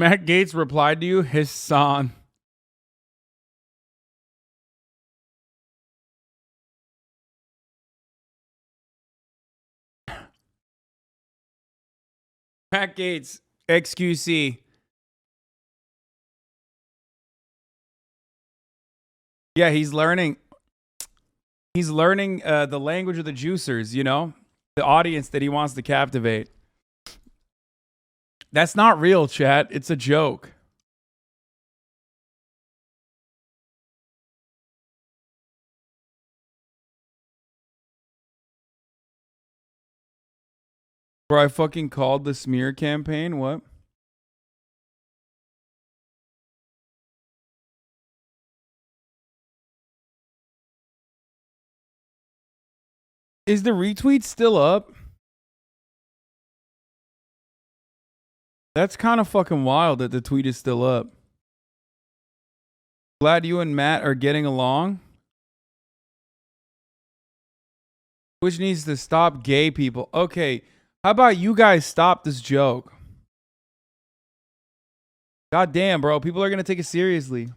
Matt Gates replied to you, Hassan. Matt Gates, XQC. Yeah, he's learning. He's learning the language of the juicers, you know? The audience that he wants to captivate. That's not real, chat. It's a joke. Bro, I fucking called the smear campaign. What? Is the retweet still up? That's kind of fucking wild that the tweet is still up. Glad you and Matt are getting along. Which needs to stop gay people. Okay, how about you guys stop this joke? God damn, bro. People are going to take it seriously.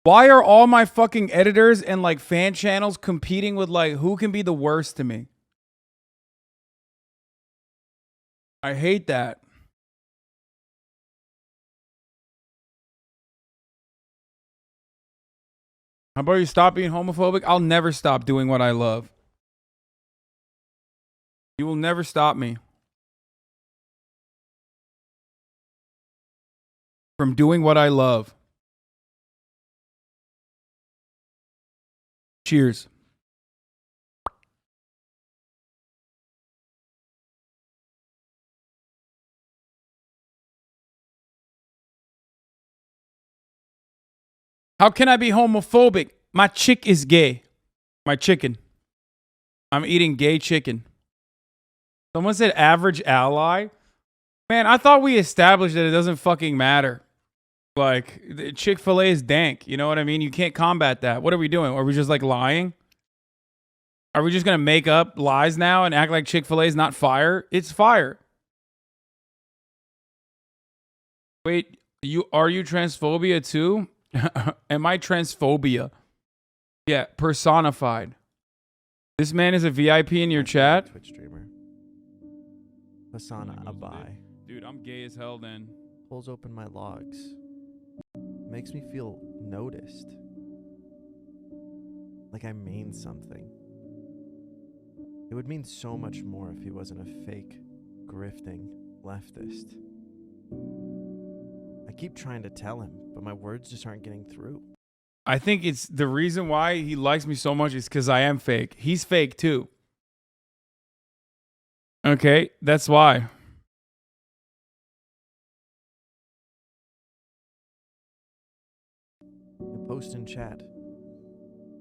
Why are all my fucking editors and like fan channels competing with like who can be the worst to me? I hate that. How about you stop being homophobic? I'll never stop doing what I love. You will never stop me from doing what I love. Cheers. How can I be homophobic? My chick is gay. My chicken. I'm eating gay chicken. Someone said average ally. Man, I thought we established that it doesn't fucking matter. Like, Chick-fil-A is dank. You know what I mean? You can't combat that. What are we doing? Are we just like lying? Are we just going to make up lies now and act like Chick-fil-A is not fire? It's fire. Wait, are you transphobia too? Am I transphobia? Yeah, personified. This man is a VIP in your chat? Twitch streamer. HasanAbi. Dude, I'm gay as hell then. Pulls open my logs. Makes me feel noticed. Like I mean something. It would mean so much more if he wasn't a fake, grifting leftist. I keep trying to tell him, but my words just aren't getting through. I think it's the reason why he likes me so much is because I am fake. He's fake too. Okay, that's why. The post in chat.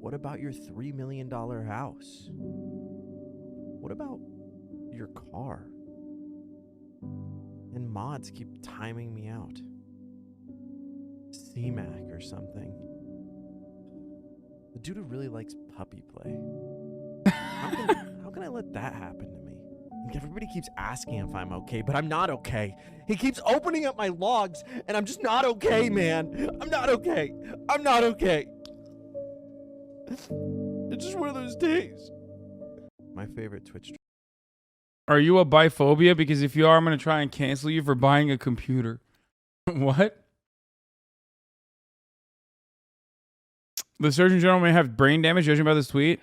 What about your $3 million house? What about your car? And mods keep timing me out. C-Mac or something. The dude who really likes puppy play. How can I let that happen to me? Like everybody keeps asking if I'm okay, but I'm not okay. He keeps opening up my logs, and I'm just not okay, man. I'm not okay. I'm not okay. It's just one of those days. My favorite Twitch. Are you a biphobia? Because if you are, I'm going to try and cancel you for buying a computer. What? The Surgeon General may have brain damage, judging by this tweet.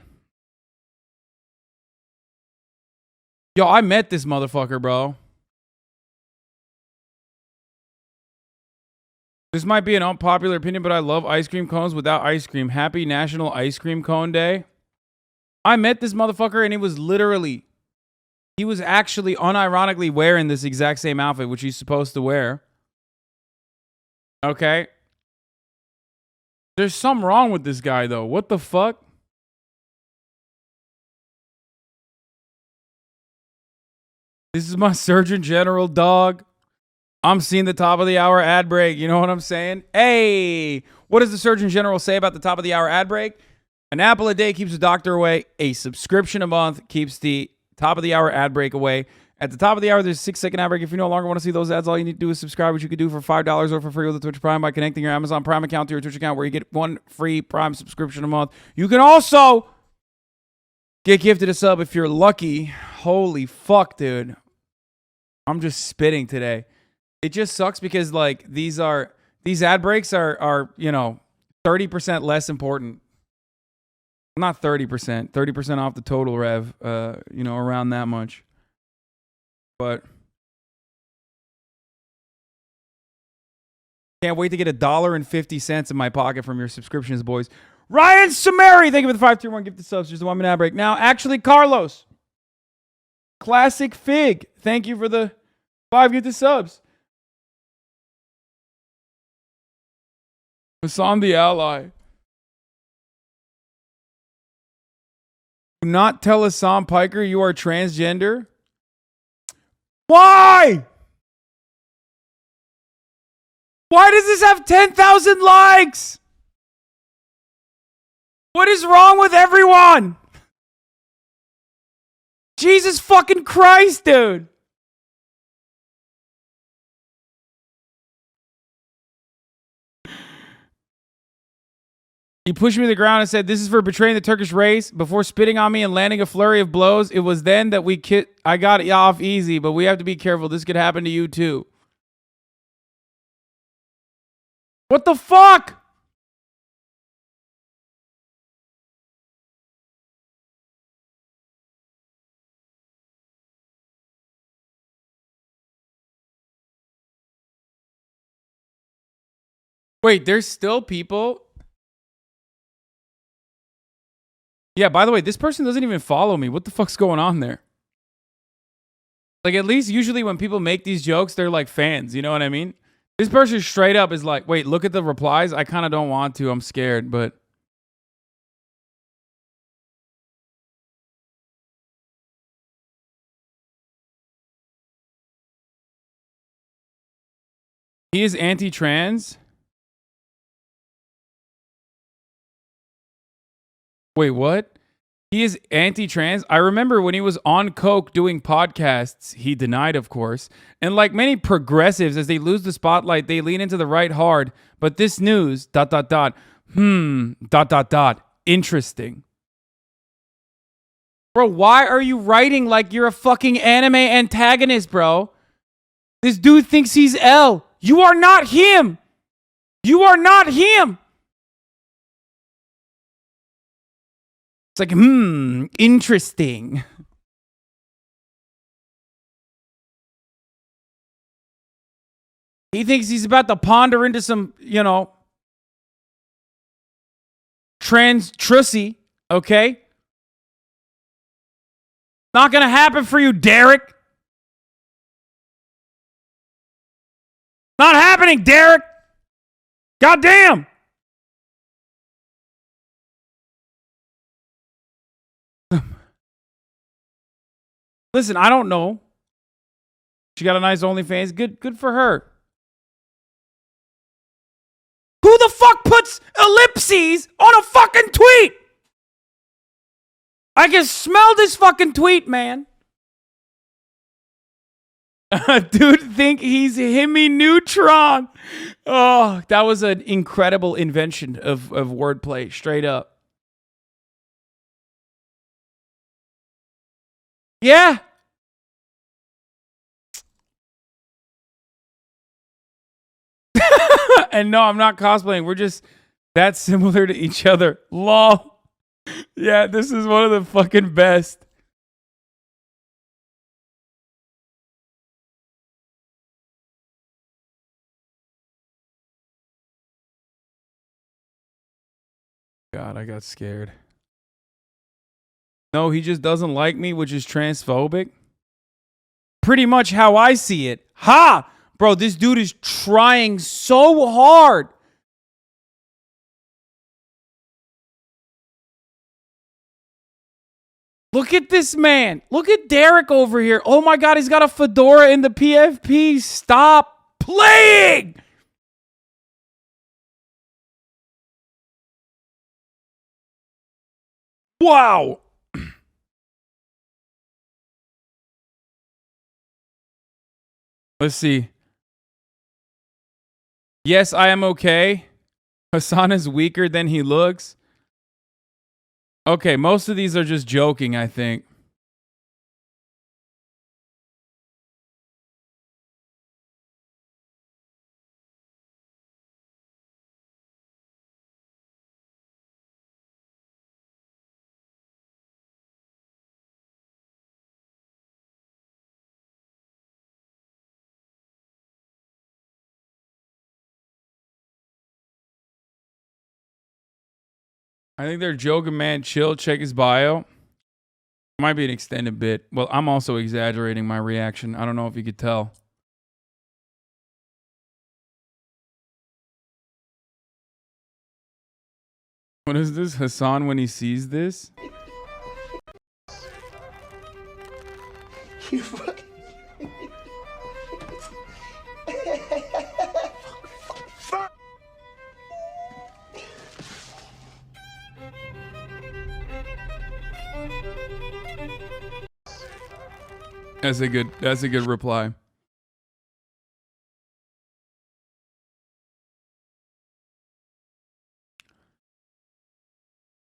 Yo, I met this motherfucker, bro. This might be an unpopular opinion, but I love ice cream cones without ice cream. Happy National Ice Cream Cone Day. I met this motherfucker and he was actually unironically wearing this exact same outfit, which he's supposed to wear. Okay. There's something wrong with this guy, though. What the fuck? This is my Surgeon General, dog. I'm seeing the top of the hour ad break. You know what I'm saying? Hey, what does the Surgeon General say about the top of the hour ad break? An apple a day keeps the doctor away. A subscription a month keeps the top of the hour ad break away. At the top of the hour, there's a 6-second ad break. If you no longer want to see those ads, all you need to do is subscribe, which you could do for $5 or for free with the Twitch Prime by connecting your Amazon Prime account to your Twitch account, where you get 1 free Prime subscription a month. You can also get gifted a sub if you're lucky. Holy fuck, dude. I'm just spitting today. It just sucks because like these ad breaks are, you know, 30% less important. Not 30%, 30% off the total rev, you know, around that much. But can't wait to get $1.50 in my pocket from your subscriptions, boys. Ryan Samari, thank you for the 521 gifted subs. Just a 1 minute ad break. Now, actually, Carlos, Classic Fig, thank you for the 5 gifted subs. Hassan the Ally. Do not tell Hassan Piker you are transgender. Why? Why does this have 10,000 likes? What is wrong with everyone? Jesus fucking Christ, dude. He pushed me to the ground and said, "This is for betraying the Turkish race." Before spitting on me and landing a flurry of blows, it was then that I got it off easy, but we have to be careful. This could happen to you too. What the fuck? Wait, there's still people? Yeah, by the way, this person doesn't even follow me. What the fuck's going on there? Like, at least usually when people make these jokes, they're like fans. You know what I mean? This person straight up is like, wait, look at the replies. I kind of don't want to. I'm scared, but... He is anti-trans? Wait, what? He is anti-trans? I remember when he was on coke doing podcasts, he denied, of course. And like many progressives, as they lose the spotlight, they lean into the right hard. But this news, ... Interesting. Bro, why are you writing like you're a fucking anime antagonist, bro? This dude thinks he's L. You are not him. You are not him. It's like, interesting. He thinks he's about to ponder into some, you know, trans trussy, okay? Not gonna happen for you, Derek. Not happening, Derek. Goddamn. Listen, I don't know. She got a nice OnlyFans. Good for her. Who the fuck puts ellipses on a fucking tweet? I can smell this fucking tweet, man. Dude think he's Hemi Neutron. Oh, that was an incredible invention of wordplay, straight up. Yeah. And no, I'm not cosplaying. We're just that similar to each other. Lol. Yeah, this is one of the fucking best. God, I got scared. No, he just doesn't like me, which is transphobic. Pretty much how I see it. Ha! Bro, this dude is trying so hard. Look at this man. Look at Derek over here. Oh my God, he's got a fedora in the PFP. Stop playing. Wow. Let's see. Yes, I am okay. Hasan is weaker than he looks. Okay, most of these are just joking, I think. I think they're joking, man. Chill, check his bio. Might be an extended bit. Well, I'm also exaggerating my reaction. I don't know if you could tell. What is this? Hasan when he sees this? You fucking. That's a good reply.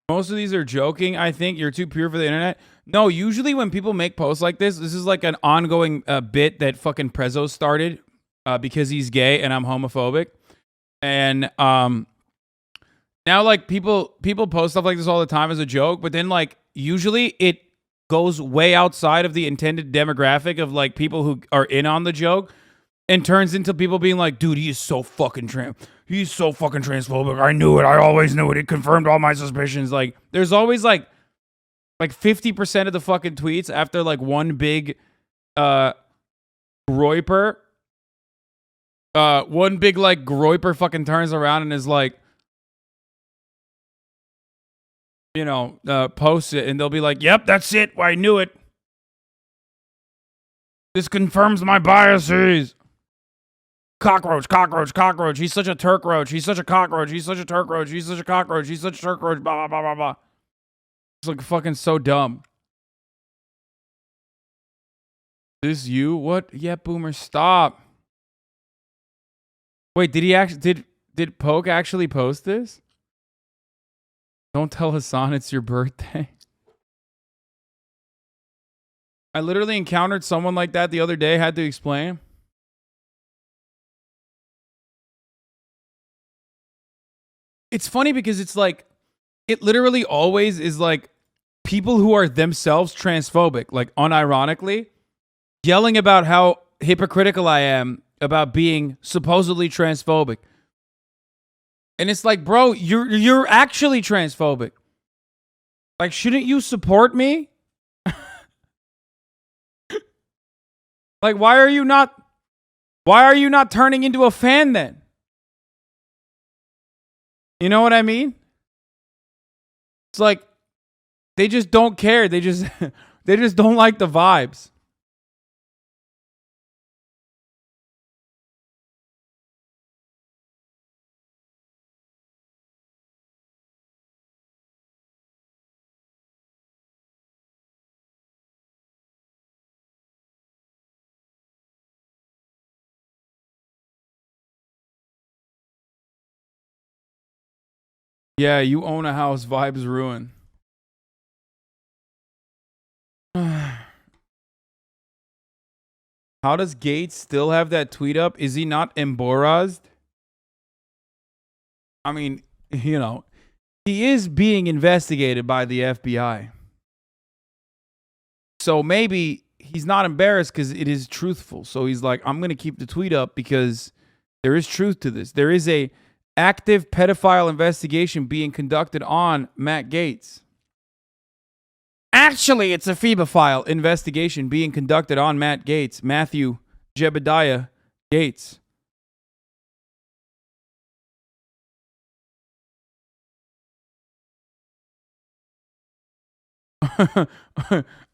Most of these are joking. I think you're too pure for the internet. No, usually when people make posts like this is like an ongoing bit that fucking Prezzo started because he's gay and I'm homophobic. And now like people post stuff like this all the time as a joke, but then like usually it goes way outside of the intended demographic of like people who are in on the joke and turns into people being like, dude, he's so fucking transphobic. I knew it. I always knew it. It confirmed all my suspicions. Like, there's always like 50% of the fucking tweets after like one big groiper. One big like groiper fucking turns around and is like, you know, posts it and they'll be like, yep, that's it. I knew it. This confirms my biases. Cockroach. He's such a Turk roach. He's such a cockroach. He's such a Turk roach. He's such a cockroach. He's such a Turk roach. Blah, blah, blah, blah, blah. It's like fucking so dumb. This you? What? Yeah, boomer, stop. Wait, did he actually did Poke actually post this? Don't tell Hasan it's your birthday. I literally encountered someone like that the other day, had to explain. It's funny because it's like, it literally always is like people who are themselves transphobic, like unironically, yelling about how hypocritical I am about being supposedly transphobic. And it's like, bro, you're actually transphobic. Like, shouldn't you support me? Like, why are you not turning into a fan then? You know what I mean? It's like they just don't care. They just don't like the vibes. Yeah, you own a house, vibes ruin. How does Gates still have that tweet up? Is he not embarrassed? I mean, you know, he is being investigated by the FBI. So maybe he's not embarrassed because it is truthful. So he's like, I'm going to keep the tweet up because there is truth to this. There is a active pedophile investigation being conducted on Matt Gates. Actually, it's a phebophile investigation being conducted on Matt Gates, Matthew Jebediah Gates.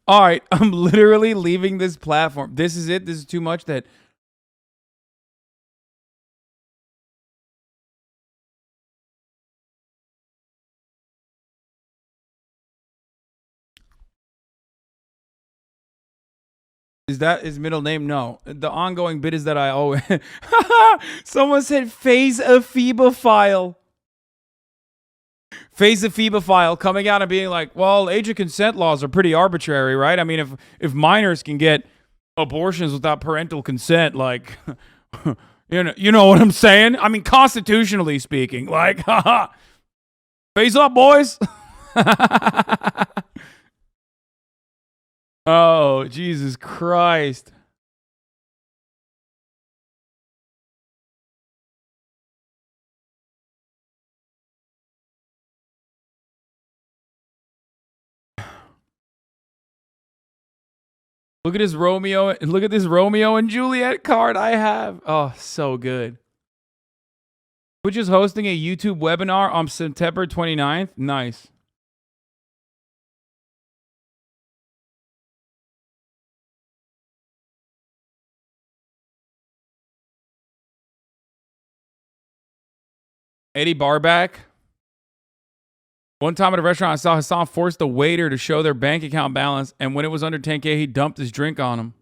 All right, I'm literally leaving this platform. This is it. This is too much that Is that his middle name? No. The ongoing bit is that I always... Someone said phase ephebophile. Phase ephebophile coming out and being like, well, age of consent laws are pretty arbitrary, right? I mean, if minors can get abortions without parental consent, like... you know what I'm saying? I mean, constitutionally speaking, like, haha. Face up, boys. Oh, Jesus Christ. Look at this Romeo. Look at this Romeo and Juliet card I have. Oh, so good. Which is hosting a YouTube webinar on September 29th. Nice. Eddie Barback. One time at a restaurant, I saw Hassan force the waiter to show their bank account balance, and when it was under 10K, he dumped his drink on him.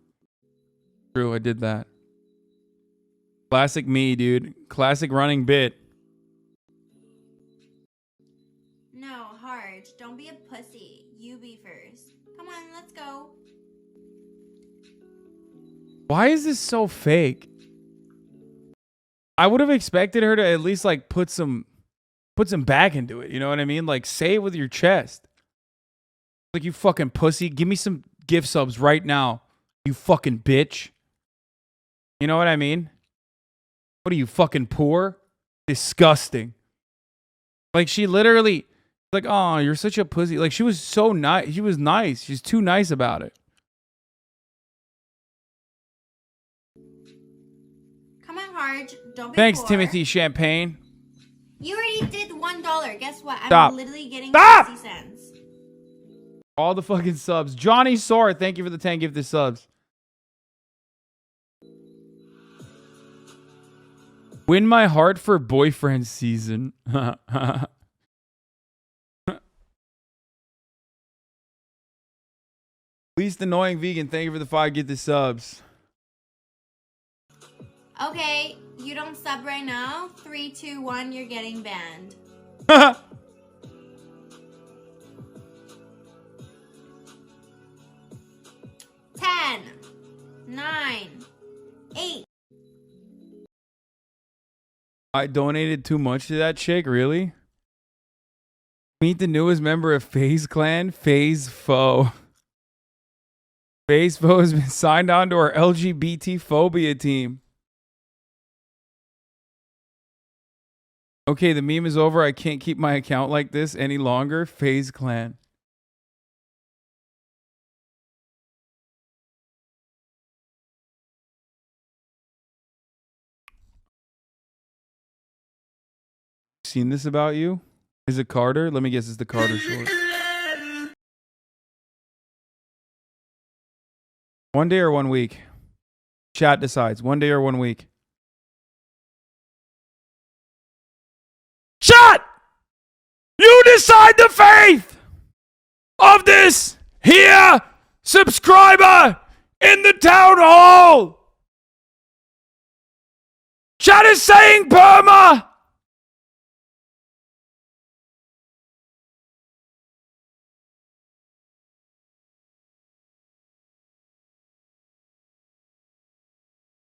True, I did that. Classic me, dude. Classic running bit. No, Harge, don't be a pussy. You be first. Come on, let's go. Why is this so fake? I would have expected her to at least like put some back into it. You know what I mean? Like say it with your chest. Like, you fucking pussy. Give me some gift subs right now. You fucking bitch. You know what I mean? What are you, fucking poor? Disgusting. Like, she literally, like, oh, you're such a pussy. Like, she was so nice. She was nice. She's too nice about it. Come on, Harge. Don't be Thanks, poor. Timothy Champagne. You already did $1. Guess what? Stop. I'm literally getting Stop. 60 cents. All the fucking subs. Johnny Sore, thank you for the 10 gifted subs. Win my heart for boyfriend season. Least annoying vegan, thank you for the 5 gifted subs. Okay, you don't sub right now. 3, 2, 1, you're getting banned. 10, 9, 8. I donated too much to that chick, really? Meet the newest member of FaZe Clan, FaZe Foe. FaZe Foe has been signed on to our LGBT phobia team. Okay, the meme is over. I can't keep my account like this any longer. FaZe Clan. Seen this about you? Is it Carter? Let me guess, it's the Carter short. One day or 1 week? Chat decides. 1 day or 1 week? Chat! You decide the faith of this here subscriber in the town hall. Chat is saying Burma.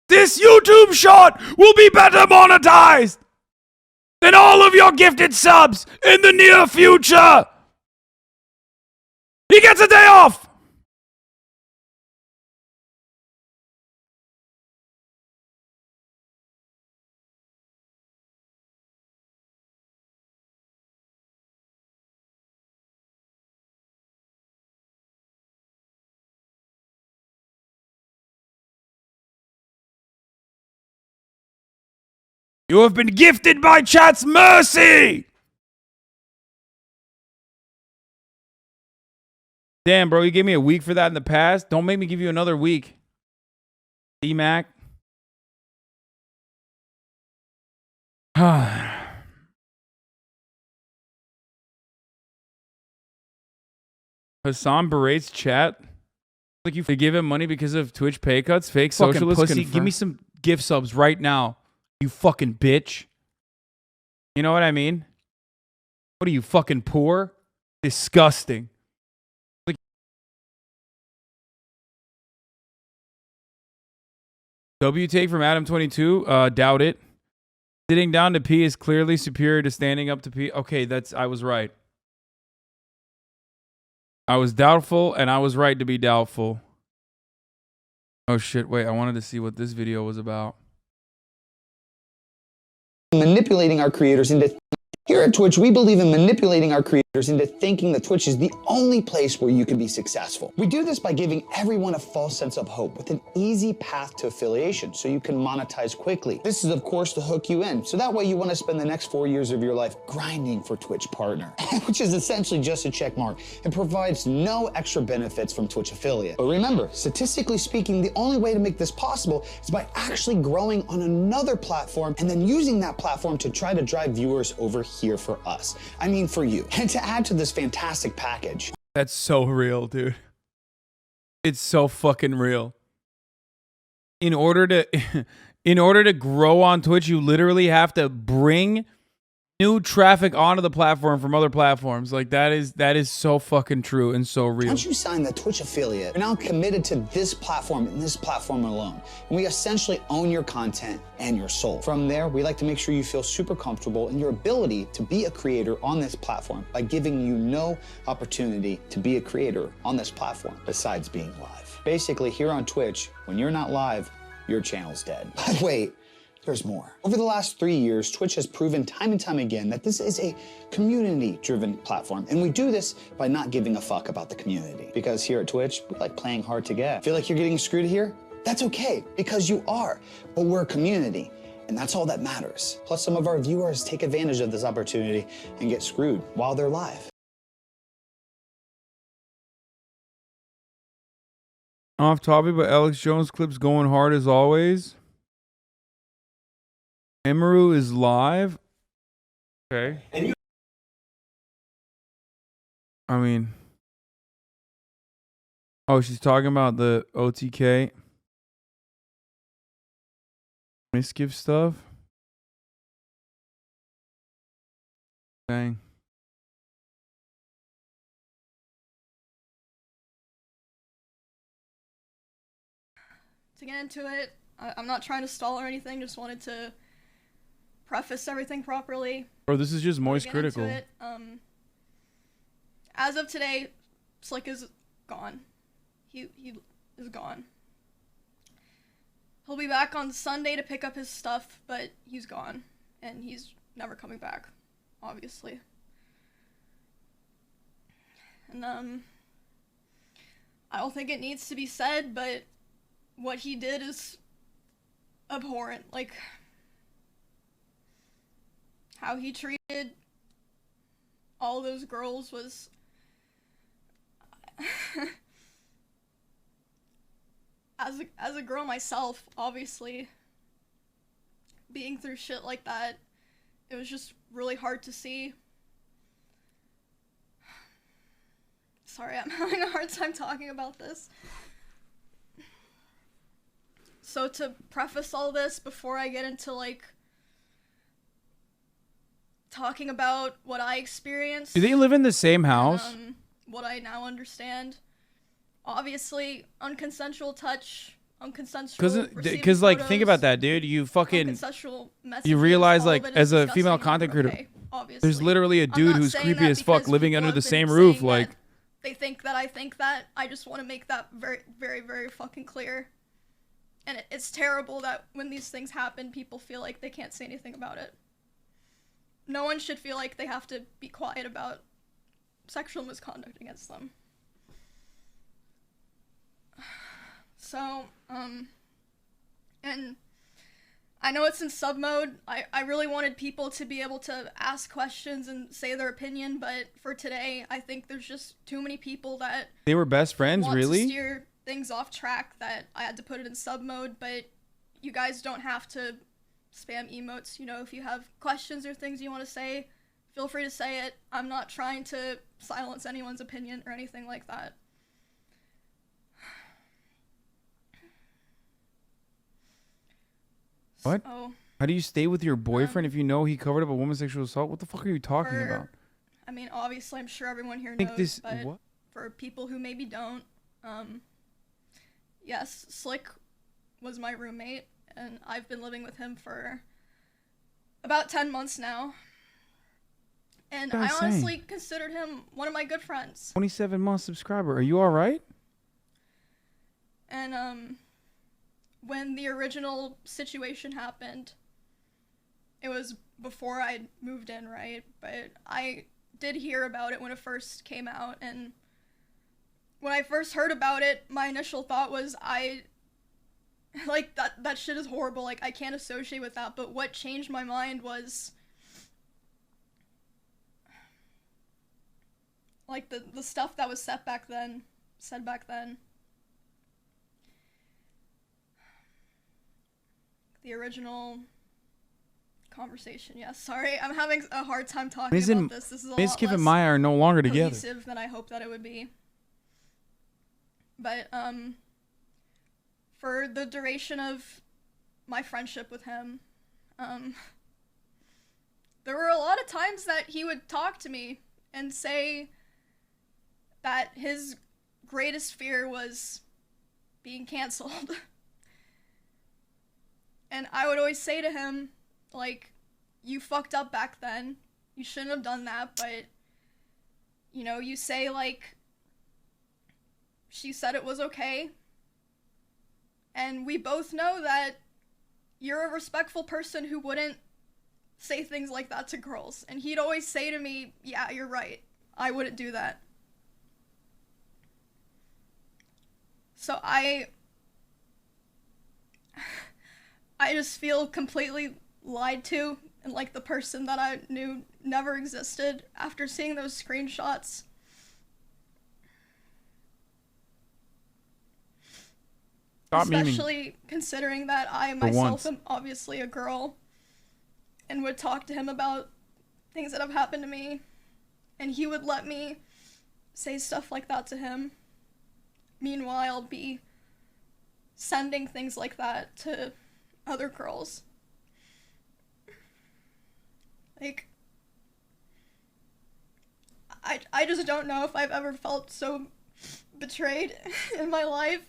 This YouTube short will be better monetized than all of your gifted subs in the near future. He gets a day off. You have been gifted by chat's mercy. Damn, bro, you gave me a week for that in the past. Don't make me give you another week. D-Mac. Hassan berates chat. Like they give him money because of Twitch pay cuts, fake Fucking socialist. pussy, Give me some gift subs right now, you fucking bitch. You know what I mean? What are you, fucking poor? Disgusting. Like, W take from Adam22. Doubt it. Sitting down to pee is clearly superior to standing up to pee. Okay, I was right. I was doubtful, and I was right to be doubtful. Oh shit, wait, I wanted to see what this video was about. Manipulating our creators into... Here at Twitch, we believe in manipulating our creators into thinking that Twitch is the only place where you can be successful. We do this by giving everyone a false sense of hope with an easy path to affiliation so you can monetize quickly. This is, of course, to hook you in, so that way you want to spend the next 4 years of your life grinding for Twitch Partner, which is essentially just a check mark and provides no extra benefits from Twitch Affiliate. But remember, statistically speaking, the only way to make this possible is by actually growing on another platform and then using that platform to try to drive viewers over here for us. I mean, for you. And to add to this fantastic package. That's so real, dude. It's so fucking real. In order to grow on Twitch, you literally have to bring new traffic onto the platform from other platforms. Like that is so fucking true and so real. Once you sign the Twitch affiliate, you're now committed to this platform and this platform alone. And we essentially own your content and your soul. From there, we like to make sure you feel super comfortable in your ability to be a creator on this platform by giving you no opportunity to be a creator on this platform besides being live. Basically, here on Twitch, when you're not live, your channel's dead. But wait. There's more. Over the last 3 years, Twitch has proven time and time again that this is a community-driven platform, and we do this by not giving a fuck about the community. Because here at Twitch, we like playing hard to get. Feel like you're getting screwed here? That's okay, because you are, but we're a community, and that's all that matters. Plus, some of our viewers take advantage of this opportunity and get screwed while they're live. Off topic, but Alex Jones clips going hard as always. Emiru is live. Okay. I mean, oh, she's talking about the OTK misgive stuff. Dang. To get into it, I'm not trying to stall or anything, just wanted to preface everything properly. Bro, this is just Moist Critical. It, as of today, Slick is gone. He is gone. He'll be back on Sunday to pick up his stuff, but he's gone. And he's never coming back, obviously. And, I don't think it needs to be said, but what he did is abhorrent. Like, how he treated all those girls was as a girl myself, obviously, being through shit like that, it was just really hard to see. Sorry, I'm having a hard time talking about this. So to preface all this, before I get into, like, talking about what I experienced. Do they live in the same house? And, what I now understand. Obviously, unconsensual touch, unconsensual Because like, think about that, dude. You fucking, you realize, like, as a female content creator, okay, there's literally a dude who's creepy as fuck living under the same roof. Like, they think that I think that. I just want to make that very, very, very fucking clear. And it's terrible that when these things happen, people feel like they can't say anything about it. No one should feel like they have to be quiet about sexual misconduct against them. So, and I know it's in sub mode. I really wanted people to be able to ask questions and say their opinion, but for today, I think there's just too many people that they were best friends, want really? to steer things off track that I had to put it in sub mode, but you guys don't have to spam emotes. You know, if you have questions or things you want to say, feel free to say it. I'm not trying to silence anyone's opinion or anything like that. What? Oh, How do you stay with your boyfriend if you know he covered up a woman's sexual assault? What the fuck are you talking about? I mean, obviously, I'm sure everyone here I think knows, this but what? for people who maybe don't, yes, Slick was my roommate, and I've been living with him for about 10 months now. And What I am I honestly saying? considered him one of my good friends. 27-month subscriber. Are you all right? And when the original situation happened, it was before I moved in, right? But I did hear about it when it first came out, and when I first heard about it, my initial thought was like that shit is horrible. Like, I can't associate with that. But what changed my mind was like the stuff that was said back then. The original conversation. Yeah, sorry, I'm having a hard time talking about this. This is a lot Miskiff less and Maya are no longer together. cohesive than I hoped that it would be. But for the duration of my friendship with him, there were a lot of times that he would talk to me and say that his greatest fear was being canceled. And I would always say to him, like, you fucked up back then. You shouldn't have done that, but, you know, you say, like, she said it was okay. And we both know that you're a respectful person who wouldn't say things like that to girls. And he'd always say to me, yeah, you're right. I wouldn't do that. So I just feel completely lied to, and like the person that I knew never existed after seeing those screenshots. Especially considering that I myself am obviously a girl and would talk to him about things that have happened to me, and he would let me say stuff like that to him. Meanwhile, be sending things like that to other girls. Like, I just don't know if I've ever felt so betrayed in my life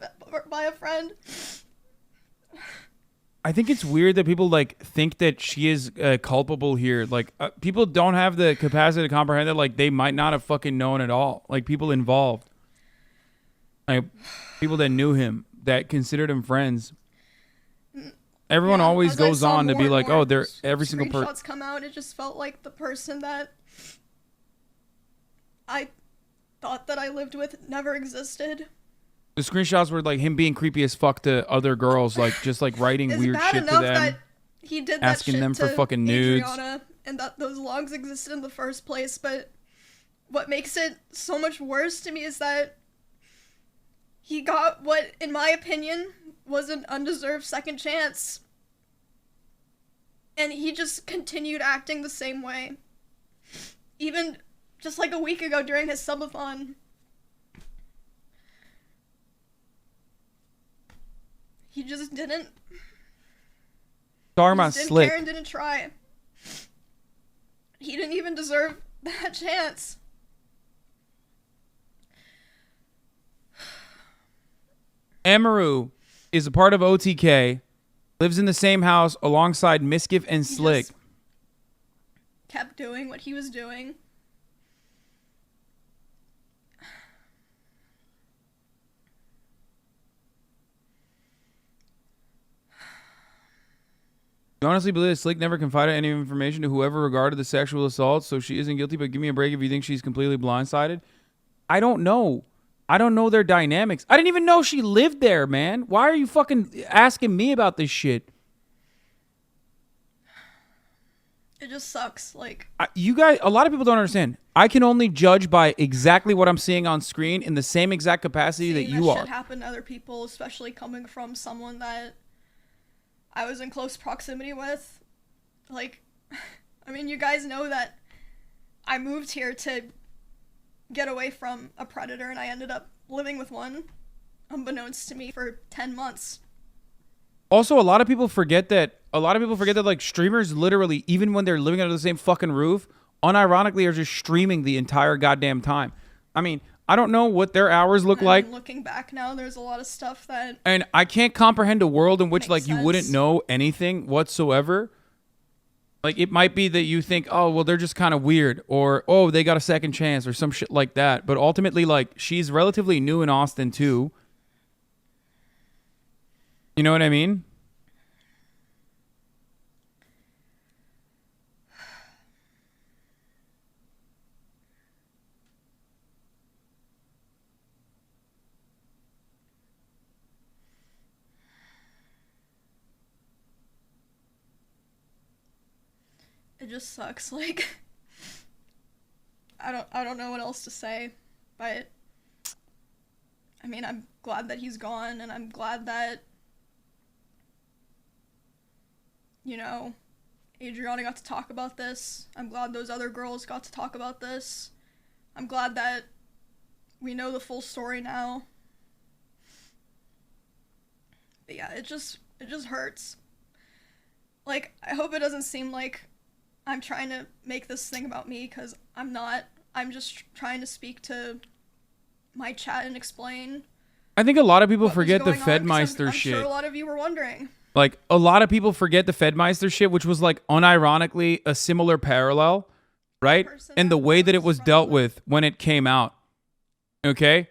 by a friend. I think it's weird that people like think that she is culpable here. Like people don't have the capacity to comprehend that like they might not have fucking known at all. Like people involved, like people that knew him, that considered him friends. Everyone always goes on to be like, oh, they're every single person. Screenshots come out. It just felt like the person that I thought that I lived with never existed. The screenshots were like him being creepy as fuck to other girls, like just like writing weird shit to them, that he did that asking shit them for to fucking nudes, Adriana, and that those logs existed in the first place. But what makes it so much worse to me is that he got what, in my opinion, was an undeserved second chance. And he just continued acting the same way. Even just like a week ago during his subathon. He just didn't. Talking about didn't Slick. care and didn't try. He didn't even deserve that chance. Emiru is a part of OTK, lives in the same house alongside Miskiff and Slick. Just kept doing what he was doing. You honestly believe that Slick never confided any information to whoever regarded the sexual assault, so she isn't guilty, but give me a break if you think she's completely blindsided? I don't know. I don't know their dynamics. I didn't even know she lived there, man. Why are you fucking asking me about this shit? It just sucks. Like, you guys, a lot of people don't understand. I can only judge by exactly what I'm seeing on screen in the same exact capacity that you are. Shit happen to other people, especially coming from someone that I was in close proximity with. Like, I mean, you guys know that I moved here to get away from a predator, and I ended up living with one, unbeknownst to me, for 10 months. Also, a lot of people forget that a lot of people forget that like streamers literally, even when they're living under the same fucking roof, unironically are just streaming the entire goddamn time. I mean, I don't know what their hours look like. Looking back now, there's a lot of stuff that... And I can't comprehend a world in which Makes like you wouldn't sense. know anything whatsoever. Like it might be that you think, oh, well, they're just kind of weird, or oh, they got a second chance or some shit like that. But ultimately, like she's relatively new in Austin too. You know what I mean? It just sucks. Like, I don't know what else to say, but I mean, I'm glad that he's gone, and I'm glad that, you know, Adriana got to talk about this. I'm glad those other girls got to talk about this. I'm glad that we know the full story now. But yeah, it just hurts. Like, I hope it doesn't seem like I'm trying to make this thing about me, because I'm not. I'm just trying to speak to my chat and explain. I think a lot of people what was forget the going on, 'cause Fedmeister I'm shit. sure a lot of you were wondering. Like a lot of people forget the Fedmeister shit, which was like unironically a similar parallel, right? Person And the that way that it was was dealt from- with when it came out. Okay?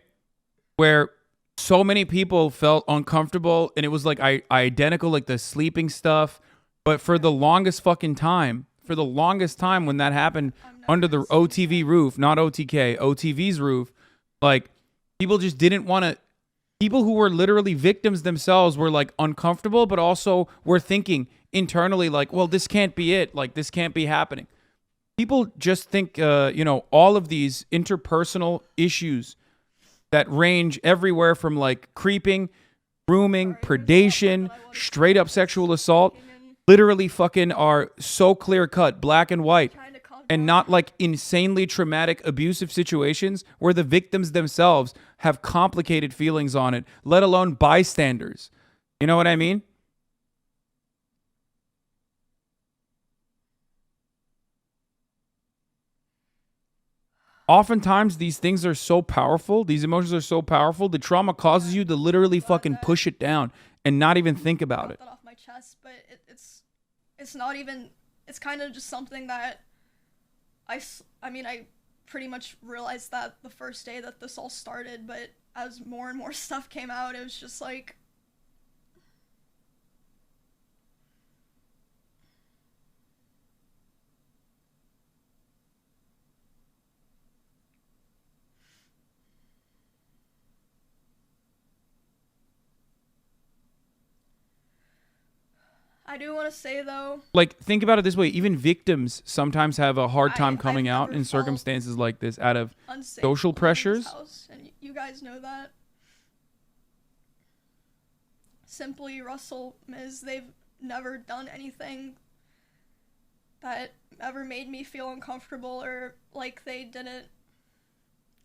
Where so many people felt uncomfortable, and it was like identical, like the sleeping stuff. But for the longest fucking time, when that happened under the OTV roof, not OTK, OTV's roof, like people just didn't want to. People who were literally victims themselves were like uncomfortable, but also were thinking internally like, well, this can't be it. Like this can't be happening. People just think, you know, all of these interpersonal issues that range everywhere from like creeping, grooming, predation, straight up sexual assault, literally fucking are so clear cut, black and white. And not like insanely traumatic, abusive situations where the victims themselves have complicated feelings on it, let alone bystanders. You know what I mean? Oftentimes, these things are so powerful, these emotions are so powerful, the trauma causes you to literally fucking push it down and not even think about it. That off my chest, but it's not even. It's kind of just something that I mean, I pretty much realized that the first day that this all started, but as more and more stuff came out, it was just like, I do want to say though, Like, think about it this way. Even victims sometimes have a hard time coming I've out never in felt circumstances like this out of unsafe social living in this pressures. house, and you guys know that. Simply, Russell, Ms., they've never done anything that ever made me feel uncomfortable or like they didn't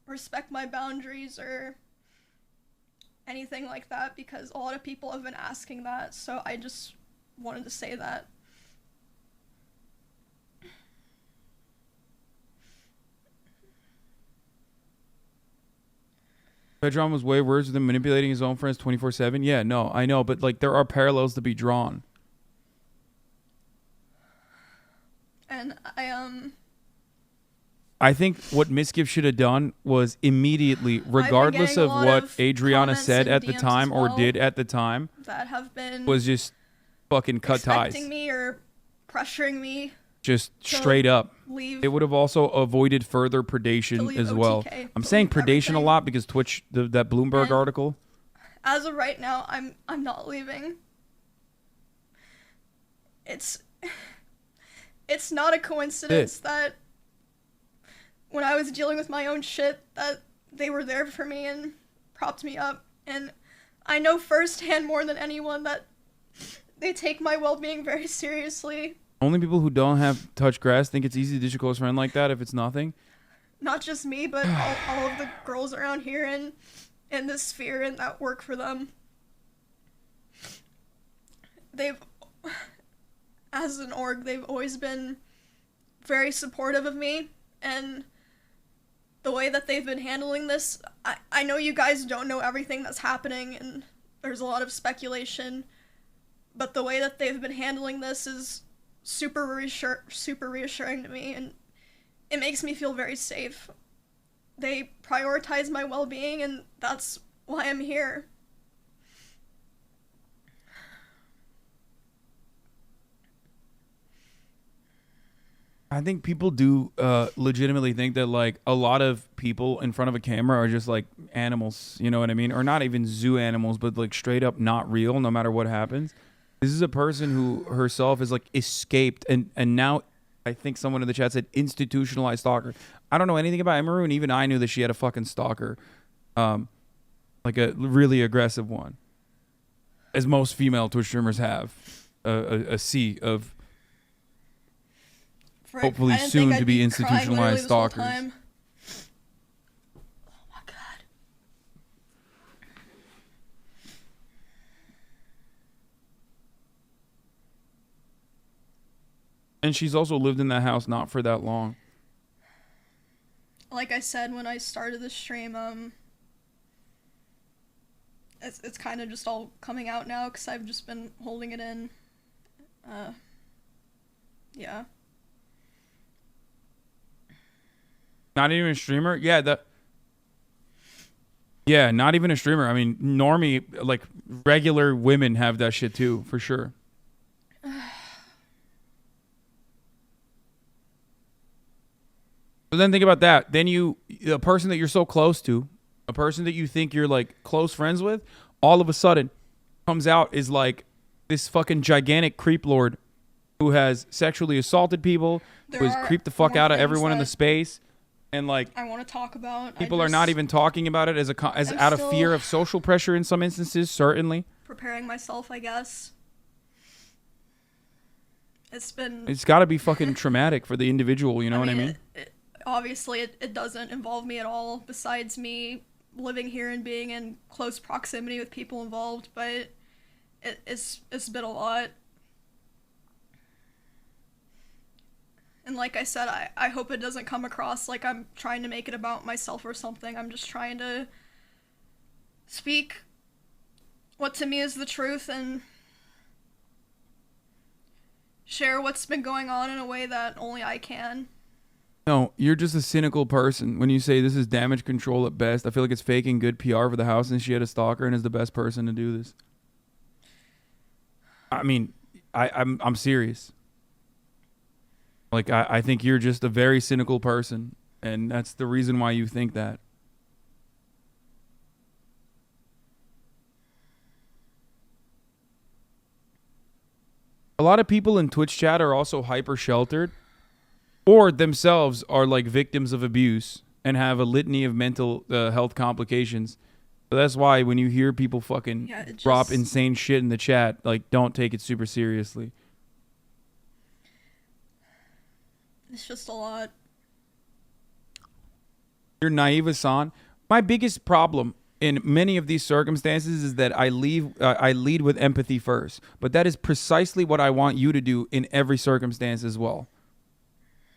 respect my boundaries or anything like that, because a lot of people have been asking that, so I just wanted to say that. Pedron was way worse than manipulating his own friends 24/7. Yeah, no, I know, but like there are parallels to be drawn. And I think what Miskiff should have done was immediately, regardless getting a of lot what of Adriana comments said and at the DMs time as or well did at the time, that have been was just fucking cut ties. expecting me or pressuring me Just to straight up. leave. It would have also avoided further predation leave as well. OTK, I'm to saying leave predation a everything. lot because Twitch, that Bloomberg And- article. As of right now, I'm not leaving. It's not a coincidence that when I was dealing with my own shit that they were there for me and propped me up, and I know firsthand more than anyone that they take my well-being very seriously. Only people who don't have touch grass think it's easy to ditch a close friend like that if it's nothing. Not just me, but all of the girls around here and in this sphere and that work for them. as an org, they've always been very supportive of me, and the way that they've been handling this, I know you guys don't know everything that's happening, and there's a lot of speculation, but the way that they've been handling this is super reassuring to me, and it makes me feel very safe. They prioritize my well-being, and that's why I'm here. I think people do legitimately think that like a lot of people in front of a camera are just like animals, you know what I mean? Or not even zoo animals, but like straight up not real no matter what happens. This is a person who herself is like escaped and now I think someone in the chat said institutionalized stalker. I don't know anything about Emiru, and even I knew that she had a fucking stalker. Like a really aggressive one. As most female Twitch streamers have. A sea of hopefully soon to be institutionalized stalkers. Oh my god. And she's also lived in that house not for that long. Like I said when I started the stream, it's kind of just all coming out now because I've just been holding it in. Yeah. Not even a streamer? Yeah, not even a streamer. I mean, normie, like, regular women have that shit too, for sure. But then think about that. Then a person that you're so close to, a person that you think you're, like, close friends with, all of a sudden comes out is, like, this fucking gigantic creep lord who has sexually assaulted people, who has creeped the fuck out of everyone in the space. And like I want to talk about. People are not even talking about it as out of fear of social pressure in some instances, certainly. Preparing myself, I guess. It's got to be fucking traumatic for the individual, you know what I mean? Obviously, it doesn't involve me at all, besides me living here and being in close proximity with people involved, but it's been a lot. And like I said, I hope it doesn't come across like I'm trying to make it about myself or something. I'm just trying to speak what to me is the truth and share what's been going on in a way that only I can. No, you're just a cynical person. When you say this is damage control at best, I feel like it's faking good PR for the house and she had a stalker and is the best person to do this. I mean, I'm serious. Like, I think you're just a very cynical person, and that's the reason why you think that. A lot of people in Twitch chat are also hyper-sheltered, or themselves are, like, victims of abuse and have a litany of mental health complications. So that's why when you hear people fucking drop insane shit in the chat, like, don't take it super seriously. It's just a lot. You're naive, Hasan. My biggest problem in many of these circumstances is that I lead with empathy first. But that is precisely what I want you to do in every circumstance as well.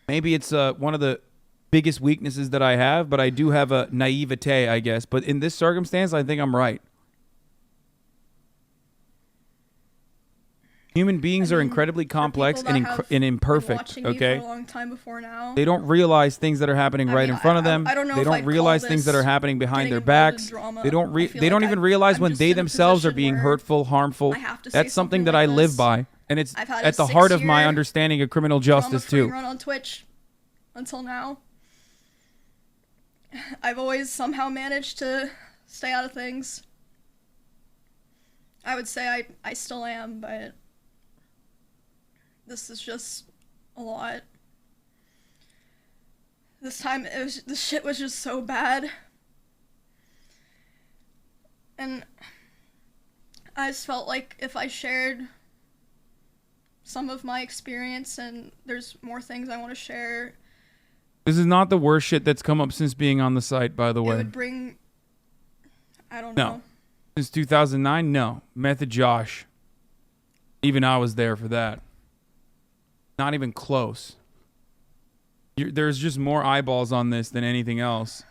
Maybe it's one of the biggest weaknesses that I have, but I do have a naivete, I guess. But in this circumstance, I think I'm right. Human beings are incredibly complex and imperfect, okay? For a long time before now. They don't realize things that are happening right in front of them. I don't know they if don't I'd realize call things that this are happening behind their getting involved in backs. drama. They don't I feel they don't like even realize I'm when just they in a themselves are position being where hurtful, harmful. I have to say That's something that like I live this. by, and it's I've had at a the heart of my 6-year understanding of criminal justice drama-free too. run on Twitch until now. I've always somehow managed to stay out of things. I would say I still am, but this is just a lot. This time, the shit was just so bad. And I just felt like if I shared some of my experience, and there's more things I want to share. This is not the worst shit that's come up since being on the site, by the way. It would bring, I don't know. No. Since 2009, no. Method Josh. Even I was there for that. Not even close. There's just more eyeballs on this than anything else.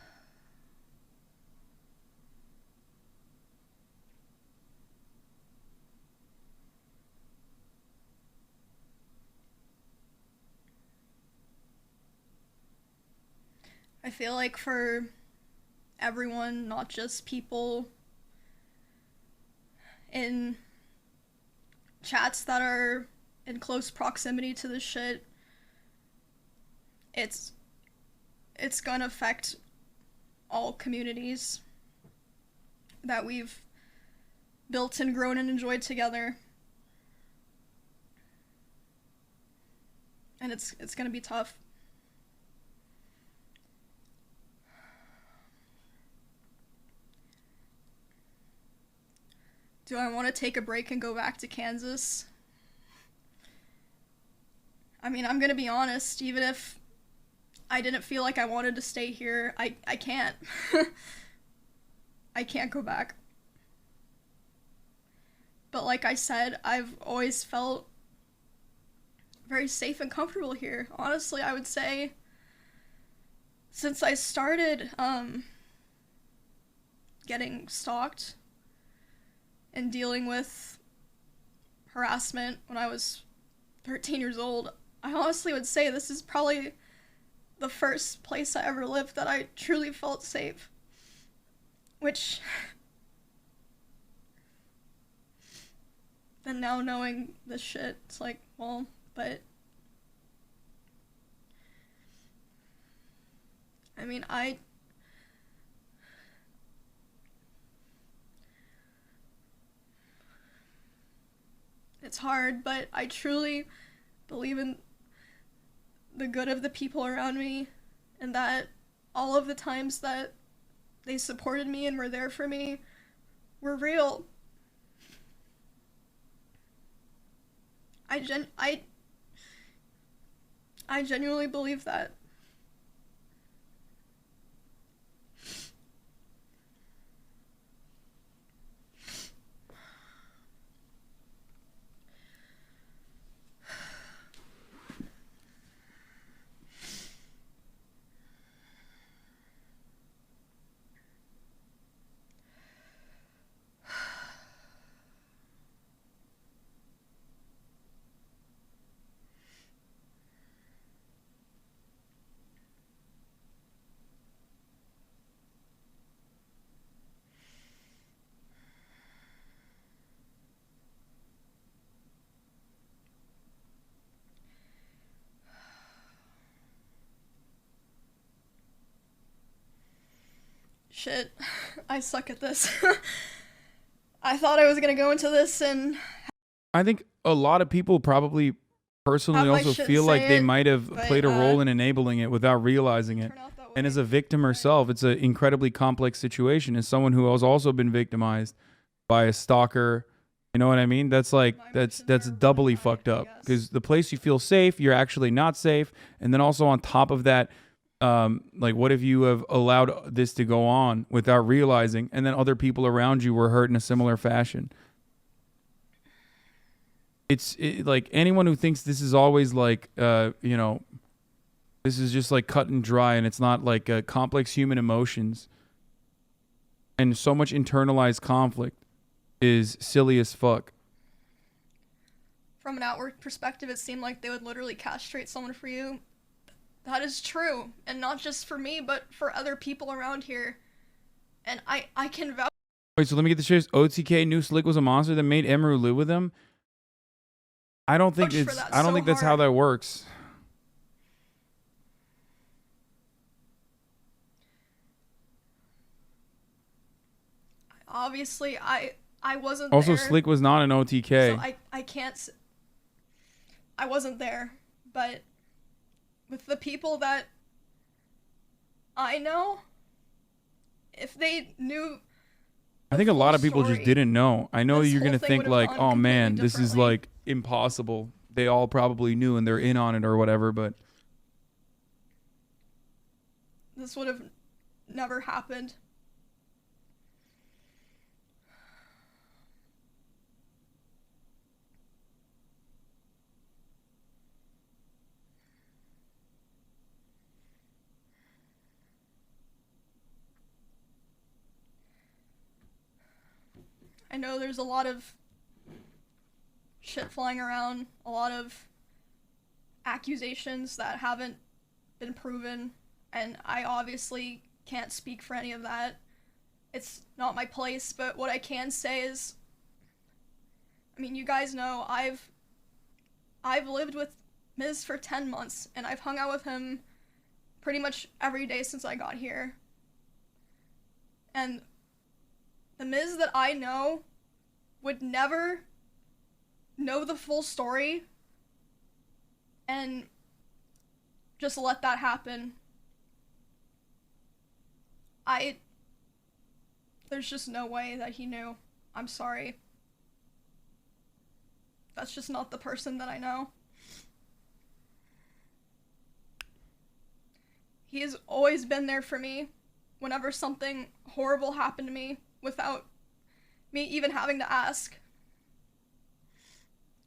I feel like for everyone, not just people in chats that are in close proximity to this shit, it's gonna affect all communities that we've built and grown and enjoyed together. And it's gonna be tough. Do I want to take a break and go back to Kansas? I mean, I'm gonna be honest, even if I didn't feel like I wanted to stay here, I can't. I can't go back. But like I said, I've always felt very safe and comfortable here. Honestly, I would say since I started getting stalked and dealing with harassment when I was 13 years old, I honestly would say this is probably the first place I ever lived that I truly felt safe. Which, then now knowing this shit, it's like, well, but I mean, it's hard, but I truly believe in the good of the people around me, and that all of the times that they supported me and were there for me were real. I genuinely believe that. Shit, I suck at this. I thought I was gonna go into this and I think a lot of people probably personally Have my also shit feel like say they it, might have but, played a role in enabling it without realizing it. turn out that way. And as a victim herself, it's an incredibly complex situation. As someone who has also been victimized by a stalker, you know what I mean? That's like My that's emotions are doubly really high, fucked I up, guess. because the place you feel safe, you're actually not safe, and then also on top of that, like what if you have allowed this to go on without realizing, and then other people around you were hurt in a similar fashion? It's like anyone who thinks this is always like, you know, this is just like cut and dry, and it's not like complex human emotions and so much internalized conflict is silly as fuck. From an outward perspective, it seemed like they would literally castrate someone for you. That is true, and not just for me, but for other people around here. And I can vouch. Wait, so let me get this straight. OTK knew Slick was a monster that made Emiru live with him? I don't think Vouch for it's that I don't so think that's how hard. that works. Obviously, I wasn't Also, there. Slick was not an OTK. So I can't. I wasn't there, but with the people that I know, if they knew, I think a lot of full people just story, didn't know. I know this you're whole gonna thing think would've like, gone oh man, completely this is differently. like impossible. They all probably knew and they're in on it or whatever, but this would have never happened. I know there's a lot of shit flying around, a lot of accusations that haven't been proven, and I obviously can't speak for any of that. It's not my place, but what I can say is, I mean, you guys know I've lived with Miz for 10 months, and I've hung out with him pretty much every day since I got here. And the Miz that I know would never know the full story and just let that happen. There's just no way that he knew. I'm sorry. That's just not the person that I know. He has always been there for me whenever something horrible happened to me without me even having to ask.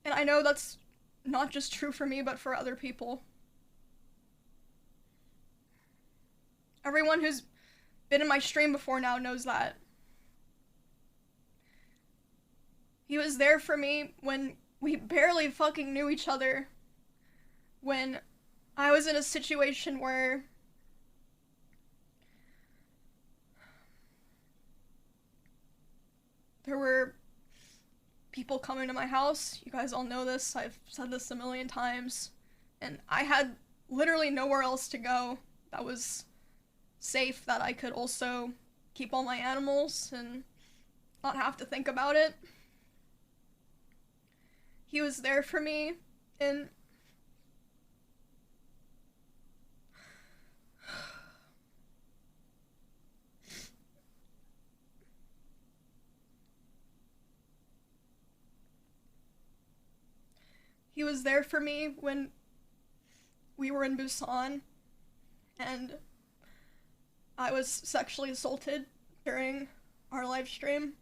And I know that's not just true for me, but for other people. Everyone who's been in my stream before now knows that. He was there for me when we barely fucking knew each other. When I was in a situation where there were people coming to my house. You guys all know this. I've said this a million times. And I had literally nowhere else to go that was safe, that I could also keep all my animals and not have to think about it. He was there for me, and he was there for me when we were in Busan and I was sexually assaulted during our live stream.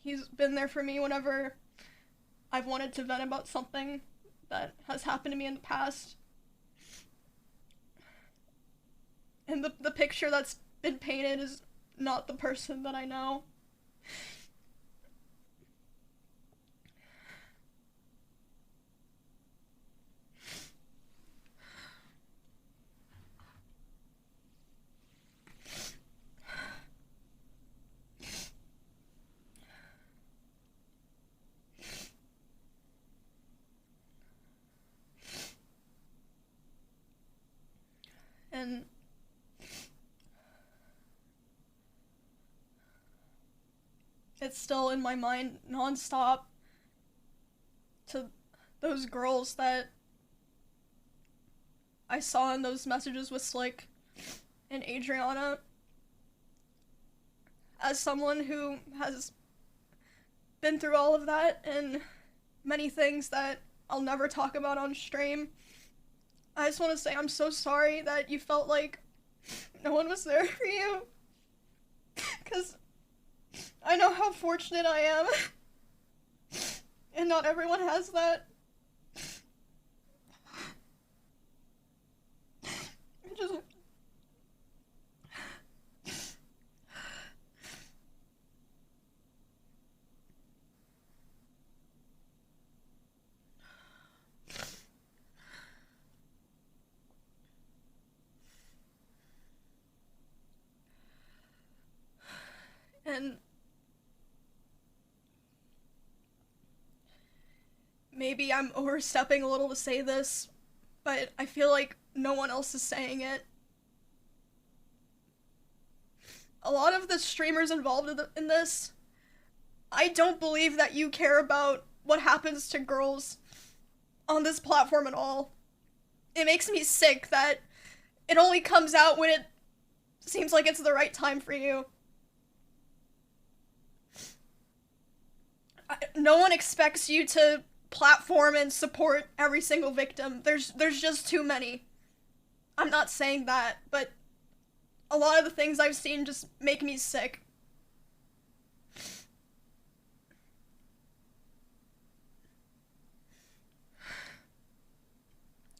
He's been there for me whenever I've wanted to vent about something that has happened to me in the past. And the picture that's been painted is not the person that I know. And it's still in my mind nonstop to those girls that I saw in those messages with Slick and Adriana. As someone who has been through all of that and many things that I'll never talk about on stream, I just want to say I'm so sorry that you felt like no one was there for you. Because I know how fortunate I am. And not everyone has that. And maybe I'm overstepping a little to say this, but I feel like no one else is saying it. A lot of the streamers involved in this, I don't believe that you care about what happens to girls on this platform at all. It makes me sick that it only comes out when it seems like it's the right time for you. No one expects you to platform and support every single victim. There's just too many. I'm not saying that, but a lot of the things I've seen just make me sick.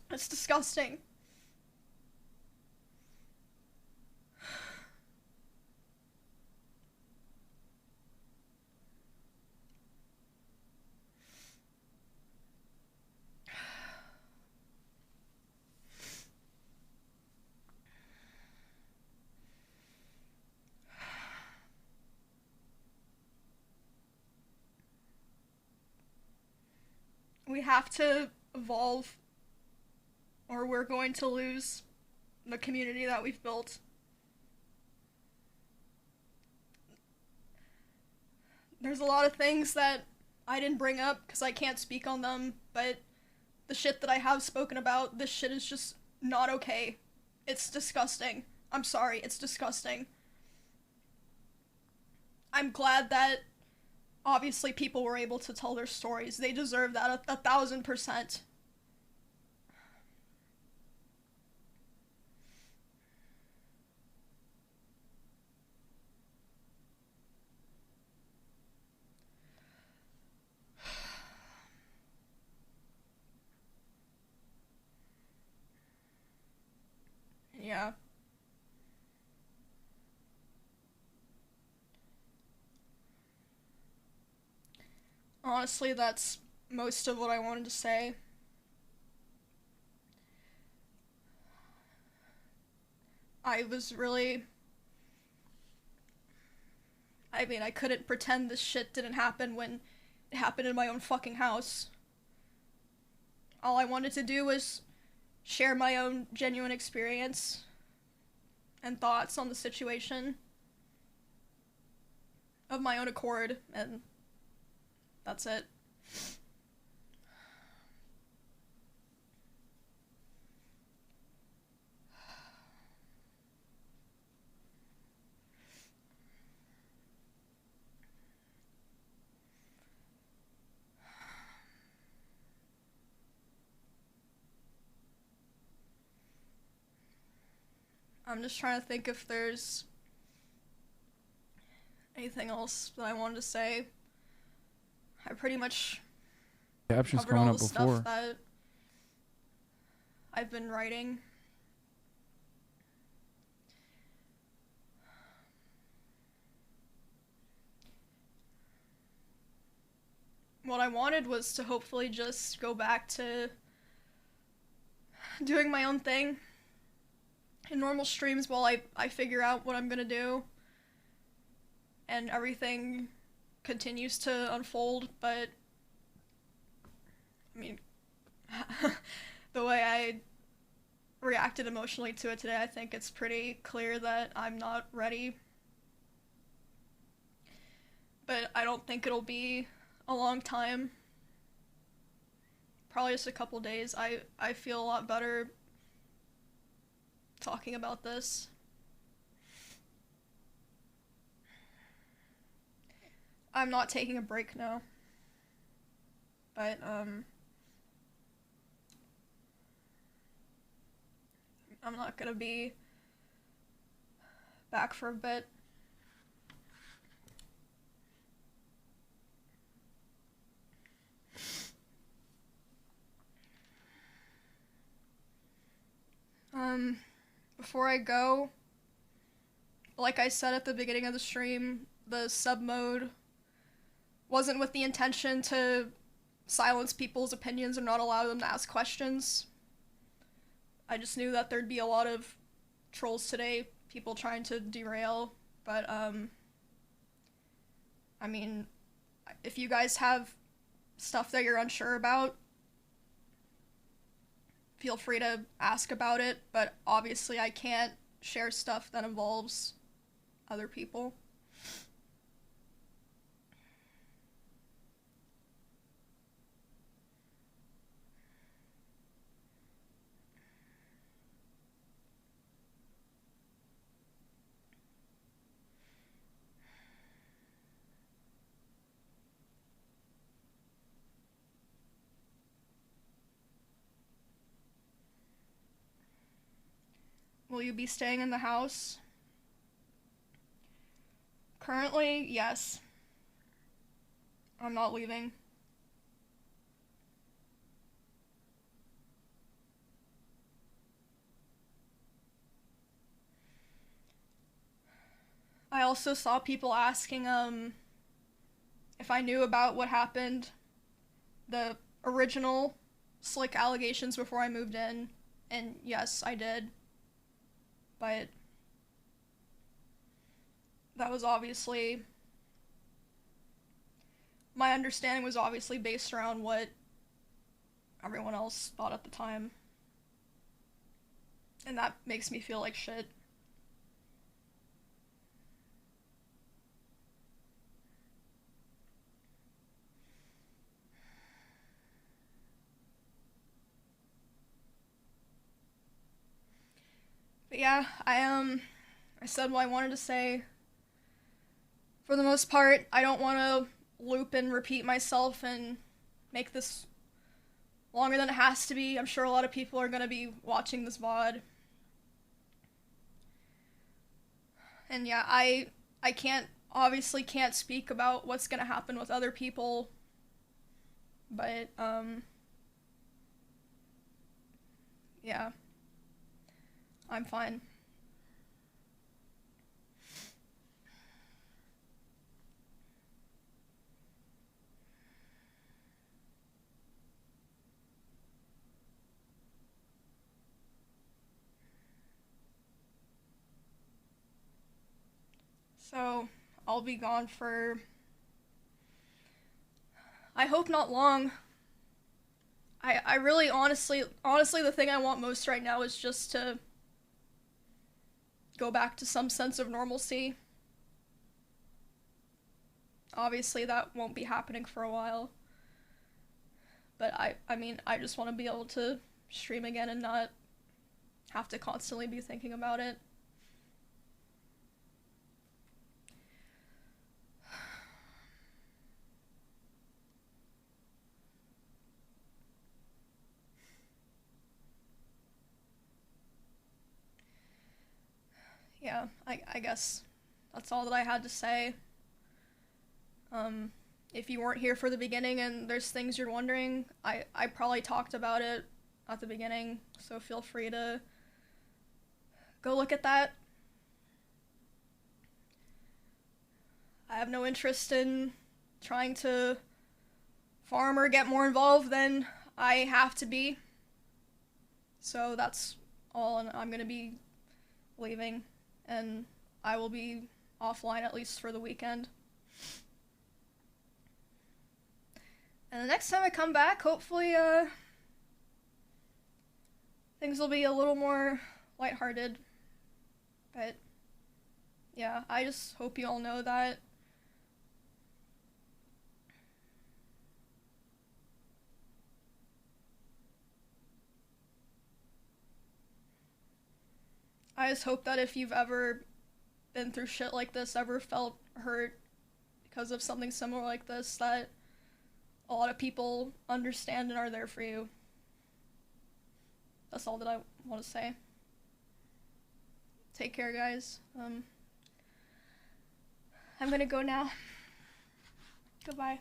It's disgusting. have to evolve or we're going to lose the community that we've built. There's a lot of things that I didn't bring up because I can't speak on them, but the shit that I have spoken about, this shit is just not okay. It's disgusting. I'm sorry, it's disgusting. I'm glad that obviously people were able to tell their stories. They deserve that 1,000%. Yeah. Honestly, that's most of what I wanted to say. I mean, I couldn't pretend this shit didn't happen when it happened in my own fucking house. All I wanted to do was share my own genuine experience and thoughts on the situation of my own accord, and that's it. I'm just trying to think if there's anything else that I wanted to say. I pretty much Captions covered coming all up the before. stuff that I've been writing. What I wanted was to hopefully just go back to doing my own thing in normal streams while I figure out what I'm gonna do and everything continues to unfold, but I mean, the way I reacted emotionally to it today, I think it's pretty clear that I'm not ready. But I don't think it'll be a long time. Probably just a couple days. I feel a lot better talking about this. I'm not taking a break now. But, I'm not gonna be back for a bit. Before I go, like I said at the beginning of the stream, the sub mode wasn't with the intention to silence people's opinions or not allow them to ask questions. I just knew that there'd be a lot of trolls today, people trying to derail, but I mean, if you guys have stuff that you're unsure about, feel free to ask about it, but obviously I can't share stuff that involves other people. Will you be staying in the house? Currently, yes. I'm not leaving. I also saw people asking, if I knew about what happened, the original slick allegations before I moved in, and yes, I did. But that was obviously, my understanding was obviously based around what everyone else thought at the time. And that makes me feel like shit. But yeah, I said what I wanted to say. For the most part, I don't want to loop and repeat myself and make this longer than it has to be. I'm sure a lot of people are going to be watching this VOD. And yeah, I obviously can't speak about what's going to happen with other people. But, yeah. I'm fine. So, I'll be gone for, I hope not long. I really honestly, the thing I want most right now is just to go back to some sense of normalcy. Obviously that won't be happening for a while. But I mean, I just want to be able to stream again and not have to constantly be thinking about it. Yeah, I guess that's all that I had to say. If you weren't here for the beginning and there's things you're wondering, I probably talked about it at the beginning, so feel free to go look at that. I have no interest in trying to farm or get more involved than I have to be. So that's all, and I'm gonna be leaving, and I will be offline at least for the weekend. And the next time I come back, hopefully, things will be a little more lighthearted. But, yeah, I just hope you all know that I just hope that if you've ever been through shit like this, ever felt hurt because of something similar like this, that a lot of people understand and are there for you. That's all that I want to say. Take care, guys. I'm gonna go now. Goodbye.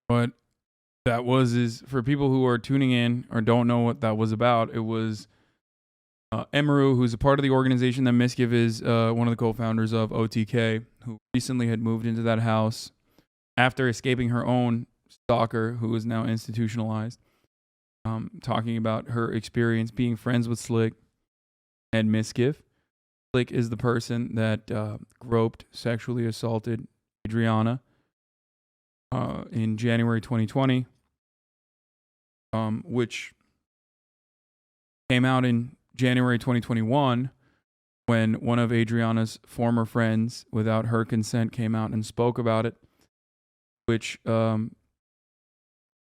What that was is for people who are tuning in or don't know what that was about. It was Emiru, who's a part of the organization that Miskiv is one of the co-founders of OTK, who recently had moved into that house after escaping her own stalker, who is now institutionalized. Talking about her experience being friends with Slick and Miskiv. Slick is the person that groped, sexually assaulted Adriana in January 2020, which came out in January 2021 when one of Adriana's former friends, without her consent, came out and spoke about it, which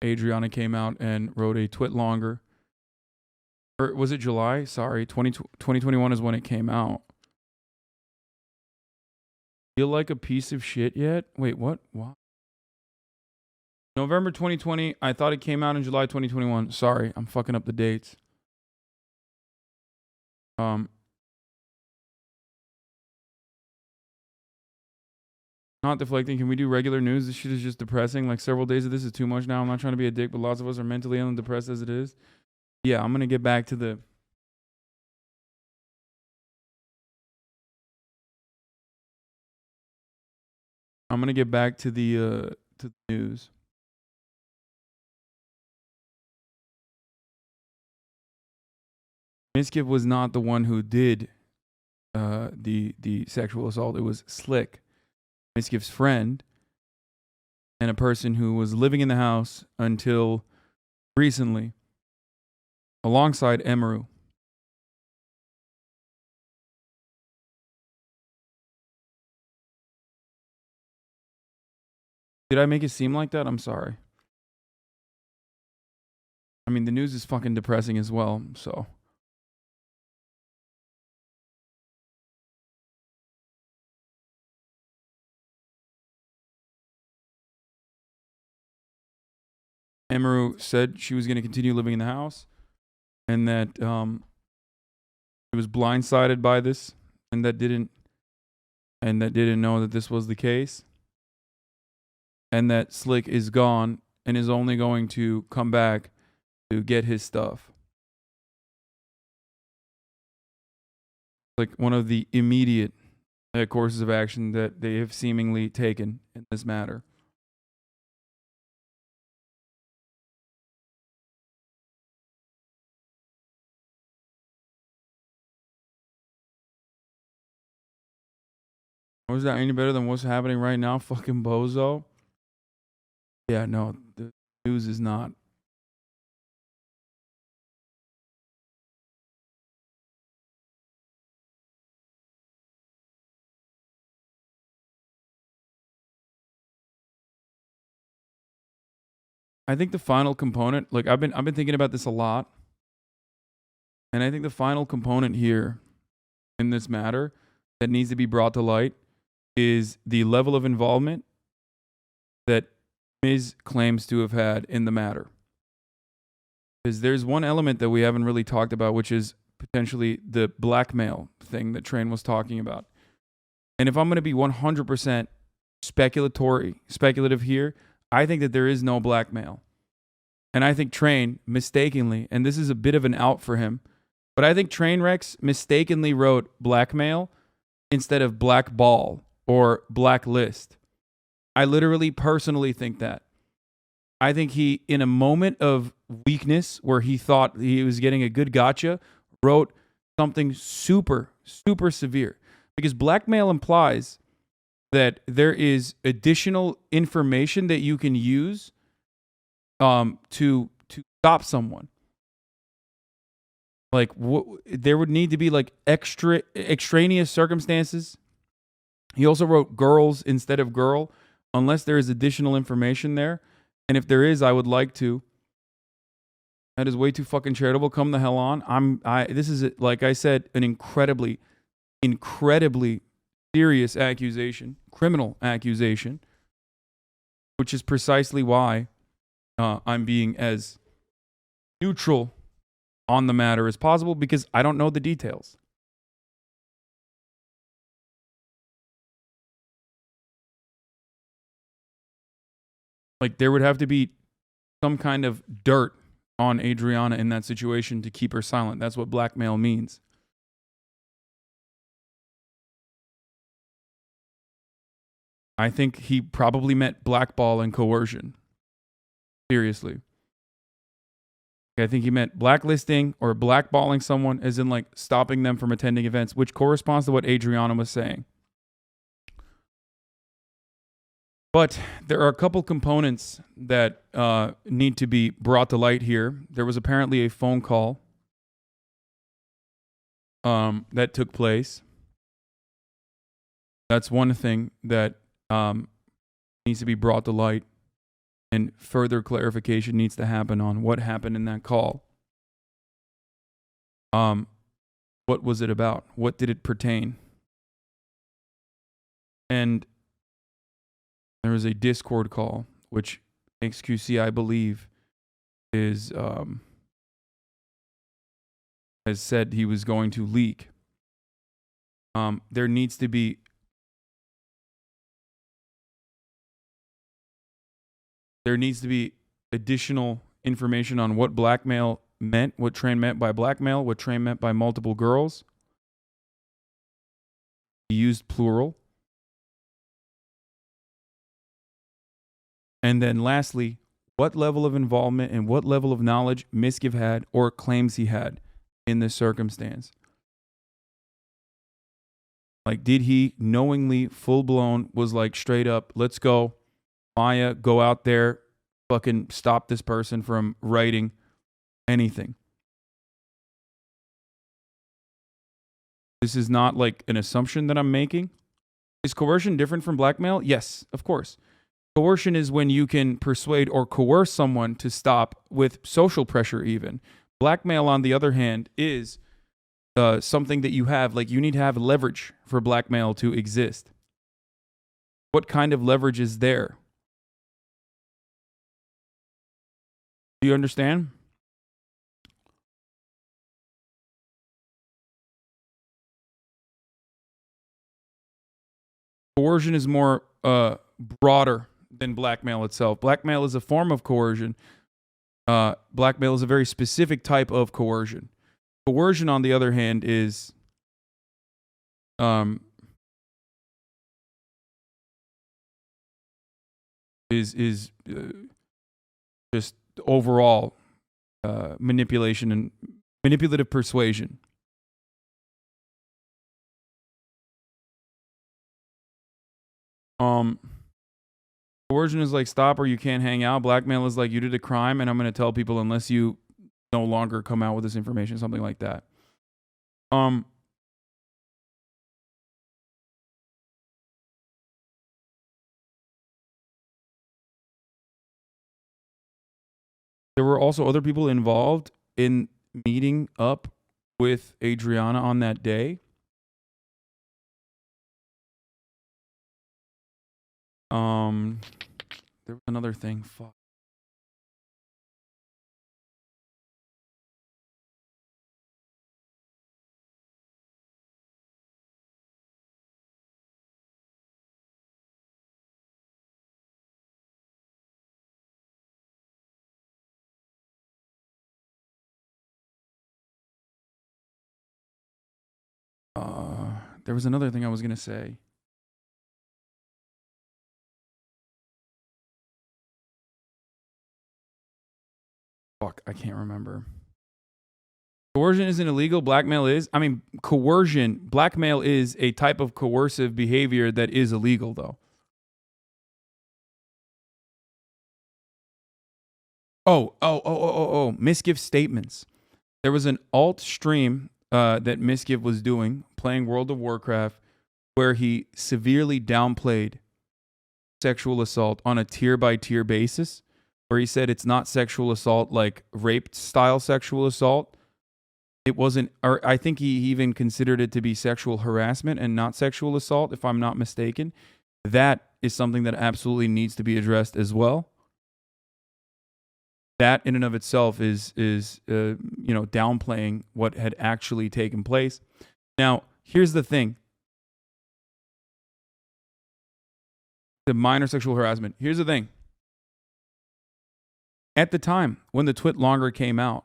Adriana came out and wrote a twit longer. Or was it July? Sorry, 2021 is when it came out. Feel like a piece of shit yet? Wait, what? What? November 2020. I thought it came out in July 2021. Sorry, I'm fucking up the dates. Not deflecting. Can we do regular news? This shit is just depressing. Like several days of this is too much now. I'm not trying to be a dick, but lots of us are mentally ill and depressed as it is. Yeah, I'm gonna get back to the. I'm gonna get back to the news. Miskiv was not the one who did the sexual assault. It was Slick, Miskiv's friend, and a person who was living in the house until recently, alongside Emiru. Did I make it seem like that? I'm sorry. I mean, the news is fucking depressing as well, so. Emiru said she was going to continue living in the house and that she was blindsided by this and that didn't know that this was the case, and that Slick is gone and is only going to come back to get his stuff. Like one of the immediate courses of action that they have seemingly taken in this matter. Was that any better than what's happening right now? Fucking bozo. Yeah, no, the news is not. I think the final component, like I've been thinking about this a lot, and I think the final component here in this matter that needs to be brought to light is the level of involvement that Ms. claims to have had in the matter. Because there's one element that we haven't really talked about, which is potentially the blackmail thing that Train was talking about. And if I'm going to be 100% speculative here, I think that there is no blackmail. And I think Train mistakenly, and this is a bit of an out for him, but I think Trainwrecks mistakenly wrote blackmail instead of blackball or blacklist. I literally personally think that. I think he, in a moment of weakness where he thought he was getting a good gotcha, wrote something super, super severe. Because blackmail implies that there is additional information that you can use to stop someone. Like there would need to be like extraneous circumstances. He also wrote girls instead of girl, unless there is additional information there. And if there is, I would like to. That is way too fucking charitable. Come the hell on. This is, like I said, an incredibly serious accusation, criminal accusation, which is precisely why I'm being as neutral on the matter as possible, because I don't know the details. Like there would have to be some kind of dirt on Adriana in that situation to keep her silent. That's what blackmail means. I think he probably meant blackball and coercion. Seriously. I think he meant blacklisting or blackballing someone as in like stopping them from attending events, which corresponds to what Adriana was saying. But there are a couple components that need to be brought to light here. There was apparently a phone call that took place. That's one thing that needs to be brought to light, and further clarification needs to happen on what happened in that call. What was it about? What did it pertain? And there was a Discord call, which XQC, I believe, is has said he was going to leak. There needs to be additional information on what blackmail meant, what Tran meant by blackmail, what Tran meant by multiple girls. He used plural. And then lastly, what level of involvement and what level of knowledge Miskiv had or claims he had in this circumstance. Like, did he knowingly, full-blown, was like, straight up, let's go, Maya, go out there, fucking stop this person from writing anything. This is not like an assumption that I'm making. Is coercion different from blackmail? Yes, of course. Coercion is when you can persuade or coerce someone to stop with social pressure even. Blackmail, on the other hand, is something that you have, like you need to have leverage for blackmail to exist. What kind of leverage is there? Do you understand? Coercion is more broader than blackmail itself. Blackmail is a form of coercion. Blackmail is a very specific type of coercion. Coercion, on the other hand, is just overall manipulation and manipulative persuasion. Coercion is like stop or you can't hang out. Blackmail is like you did a crime and I'm going to tell people unless you no longer come out with this information, something like that. There were also other people involved in meeting up with Adriana on that day. There was another thing. Fuck. There was another thing I was gonna say. Fuck, I can't remember. Coercion isn't illegal. Blackmail is. I mean, blackmail is a type of coercive behavior that is illegal, though. Miskiv statements. There was an alt stream that Miskiv was doing, playing World of Warcraft, where he severely downplayed sexual assault on a tier-by-tier basis, where he said it's not sexual assault like rape-style sexual assault. It wasn't, or I think he even considered it to be sexual harassment and not sexual assault, if I'm not mistaken. That is something that absolutely needs to be addressed as well. That in and of itself is downplaying what had actually taken place. Now, here's the thing. The minor sexual harassment. Here's the thing. At the time when the twit longer came out,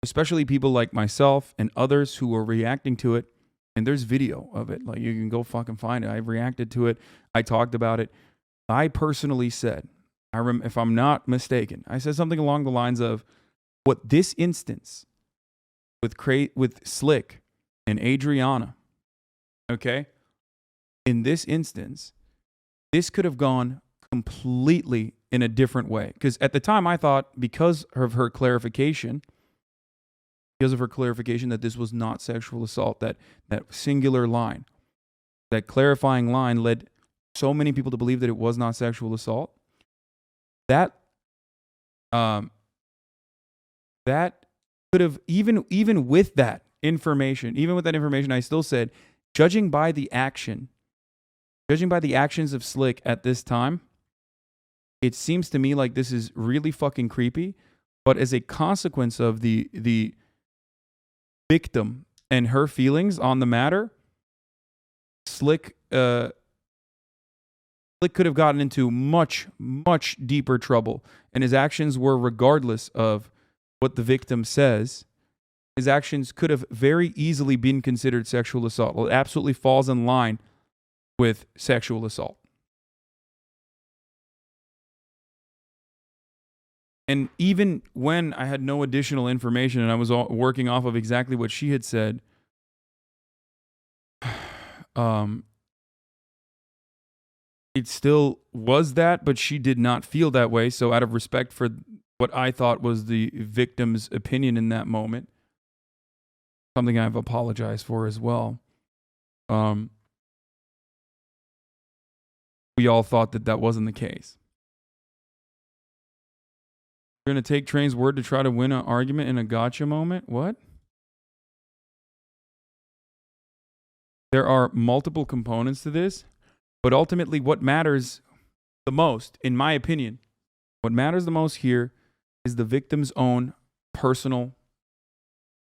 especially people like myself and others who were reacting to it, and there's video of it. Like, you can go fucking find it. I reacted to it. I talked about it. I personally said, if I'm not mistaken, I said something along the lines of what this instance with Slick and Adriana, okay? In this instance, this could have gone completely in a different way. Because at the time I thought because of her clarification that this was not sexual assault, that singular line, that clarifying line led so many people to believe that it was not sexual assault. That could have, even with that information, I still said, judging by the actions of Slick at this time, it seems to me like this is really fucking creepy, but as a consequence of the victim and her feelings on the matter, Slick could have gotten into much, much deeper trouble. And his actions were, regardless of what the victim says, his actions could have very easily been considered sexual assault. Well, it absolutely falls in line with sexual assault. And even when I had no additional information and I was working off of exactly what she had said, it still was that, but she did not feel that way. So out of respect for what I thought was the victim's opinion in that moment, something I've apologized for as well, we all thought that that wasn't the case. You're going to take Train's word to try to win an argument in a gotcha moment? What? There are multiple components to this, but ultimately what matters the most, in my opinion, what matters the most here is the victim's own personal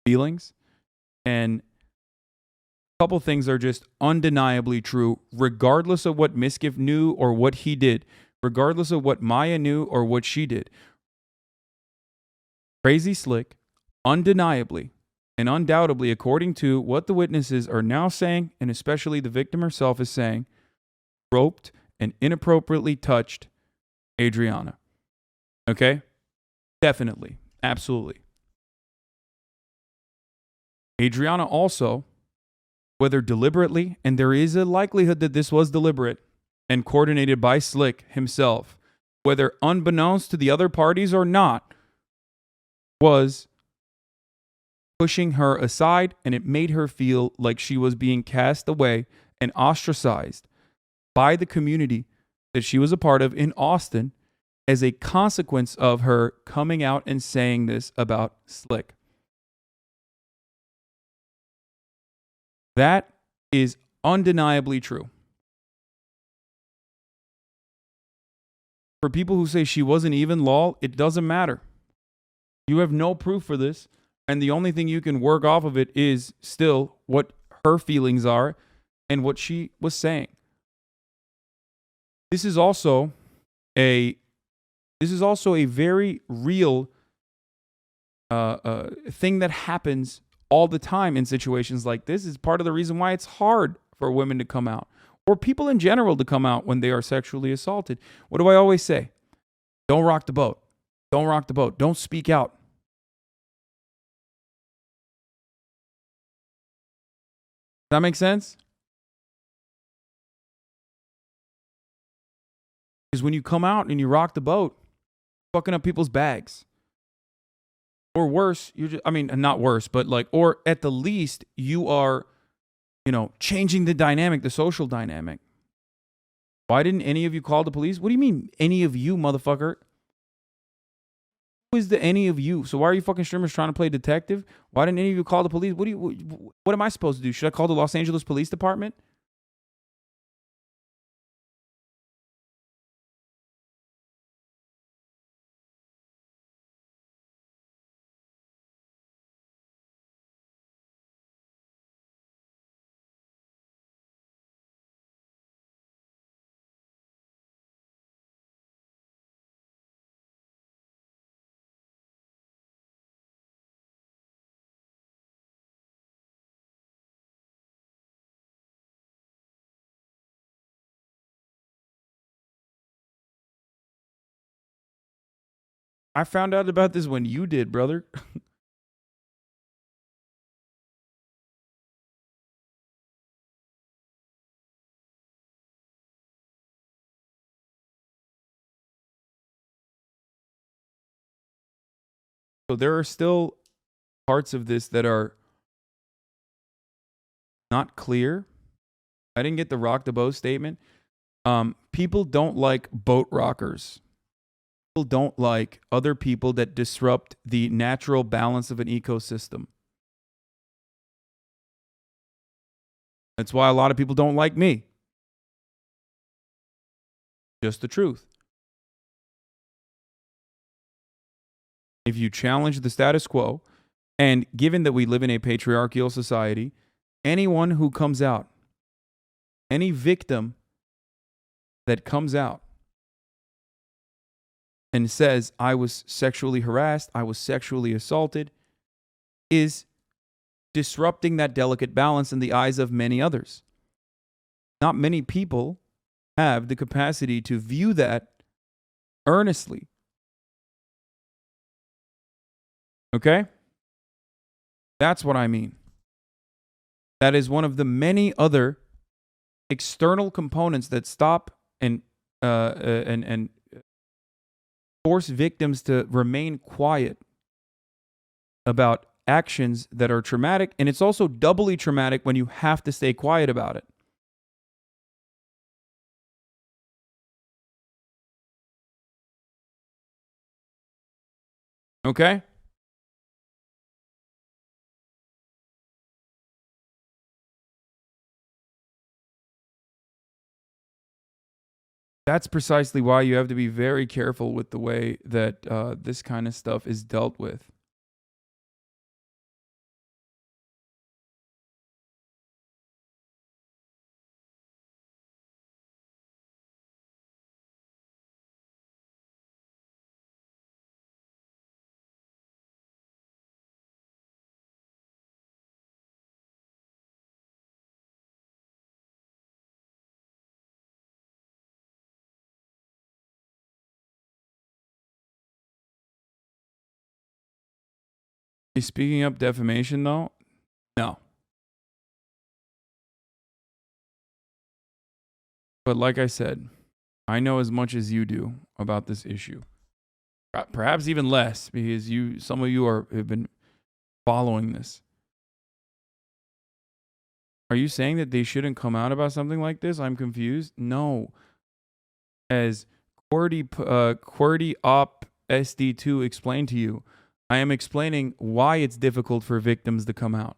feelings. And a couple things are just undeniably true, regardless of what Miskiff knew or what he did, regardless of what Maya knew or what she did. Crazy Slick, undeniably and undoubtedly, according to what the witnesses are now saying, and especially the victim herself is saying, groped and inappropriately touched Adriana. Okay? Definitely. Absolutely. Adriana also, whether deliberately, and there is a likelihood that this was deliberate and coordinated by Slick himself, whether unbeknownst to the other parties or not, was pushing her aside, and it made her feel like she was being cast away and ostracized by the community that she was a part of in Austin as a consequence of her coming out and saying this about Slick. That is undeniably true. For people who say she wasn't even, lol, it doesn't matter. You have no proof for this, and the only thing you can work off of it is still what her feelings are and what she was saying. This is also a very real thing that happens all the time in situations like this. Is part of the reason why it's hard for women to come out, or people in general to come out when they are sexually assaulted. What do I always say? Don't rock the boat. Don't rock the boat. Don't speak out. Does that make sense? Because when you come out and you rock the boat, fucking up people's bags. Or worse, you're just, I mean, not worse, but like, or at the least, you are, changing the dynamic, the social dynamic. Why didn't any of you call the police? What do you mean, any of you, motherfucker? Who is the any of you? So why are you fucking streamers trying to play detective? Why didn't any of you call the police? What am I supposed to do? Should I call the Los Angeles Police Department? I found out about this when you did, brother. So there are still parts of this that are not clear. I didn't get the rock the boat statement. People don't like boat rockers. People don't like other people that disrupt the natural balance of an ecosystem. That's why a lot of people don't like me. Just the truth. if you challenge the status quo, and given that we live in a patriarchal society, anyone who comes out, any victim that comes out and says, I was sexually harassed, I was sexually assaulted, is disrupting that delicate balance in the eyes of many others. Not many people have the capacity to view that earnestly. Okay? That's what I mean. That is one of the many other external components that stop and force victims to remain quiet about actions that are traumatic, and it's also doubly traumatic when you have to stay quiet about it. Okay? That's precisely why you have to be very careful with the way that this kind of stuff is dealt with. Is speaking up defamation, though? No. But like I said, I know as much as you do about this issue. Perhaps even less, because some of you have been following this. Are you saying that they shouldn't come out about something like this? I'm confused. No. As QWERTY Op SD2 explained to you, I am explaining why it's difficult for victims to come out.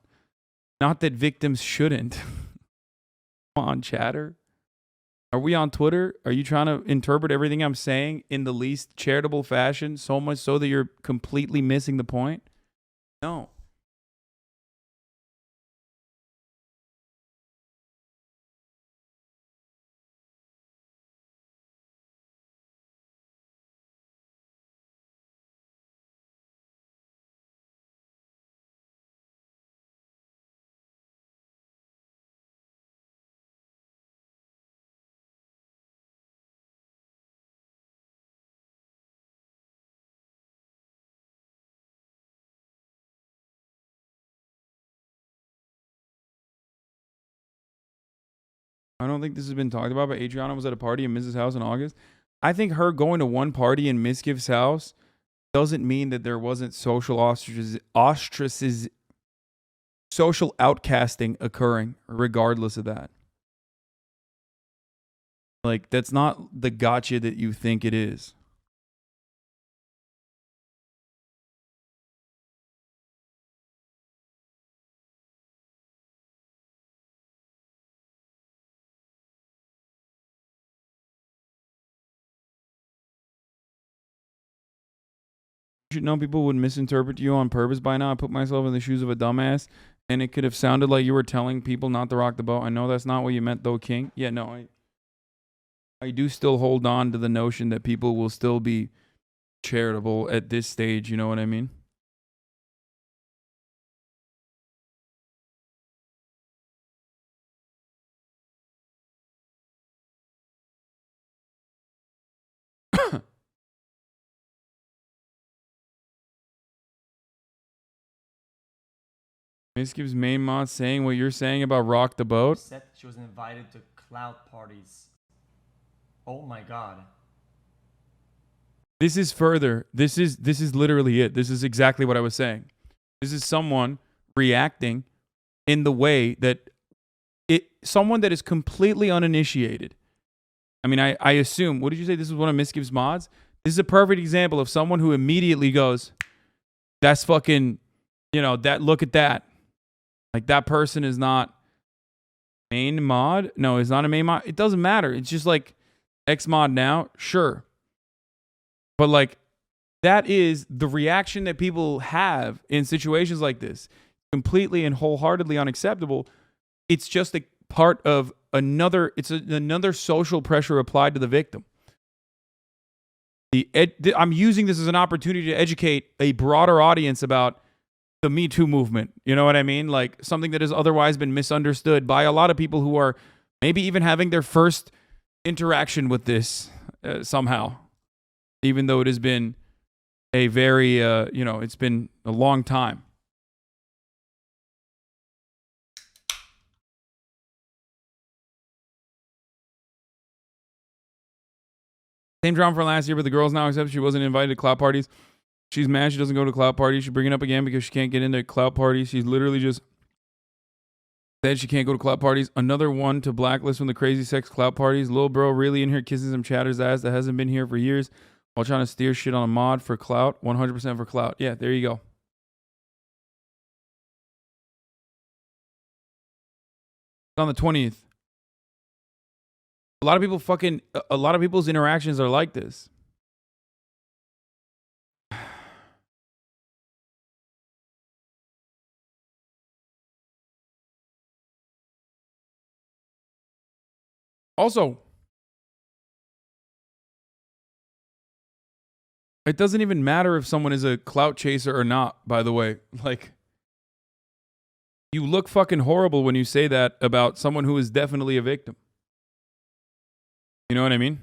Not that victims shouldn't. Come on, chatter. Are we on Twitter? Are you trying to interpret everything I'm saying in the least charitable fashion, so much so that you're completely missing the point? No. I don't think this has been talked about, but Adriana was at a party in Mrs. House in August. I think her going to one party in Miss Gift's house doesn't mean that there wasn't social social outcasting occurring, regardless of that. Like, that's not the gotcha that you think it is. You should know people would misinterpret you on purpose by now. I put myself in the shoes of a dumbass, and it could have sounded like you were telling people not to rock the boat. I know that's not what you meant, though, King. Yeah, no, I do still hold on to the notion that people will still be charitable at this stage. You know what I mean? Miss gives main mod saying what you're saying about rock the boat. Said she was invited to cloud parties. Oh my god. This is further. This is literally it. This is exactly what I was saying. This is someone reacting in the way that someone that is completely uninitiated. I mean, I assume, what did you say? This is one of Miss Gibbs' mods? This is a perfect example of someone who immediately goes, that's fucking, that, look at that. Like, that person is not main mod. No, it's not a main mod. It doesn't matter. It's just like X mod now. Sure. But like, that is the reaction that people have in situations like this. Completely and wholeheartedly unacceptable. It's just a part of another social pressure applied to the victim. I'm using this as an opportunity to educate a broader audience about the Me Too movement. You know what I mean? Like something that has otherwise been misunderstood by a lot of people who are maybe even having their first interaction with this somehow, even though it has been a very, it's been a long time. Same drama for last year, but the girls now accept she wasn't invited to clout parties. She's mad she doesn't go to clout parties. She's bringing it up again because she can't get into clout parties. She's literally just said she can't go to clout parties. Another one to blacklist from the crazy sex clout parties. Lil bro really in here kissing some chatter's ass that hasn't been here for years while trying to steer shit on a mod for clout. 100% for clout. Yeah, there you go. On the 20th. A lot of people's interactions are like this. Also, it doesn't even matter if someone is a clout chaser or not, by the way. Like, you look fucking horrible when you say that about someone who is definitely a victim. You know what I mean?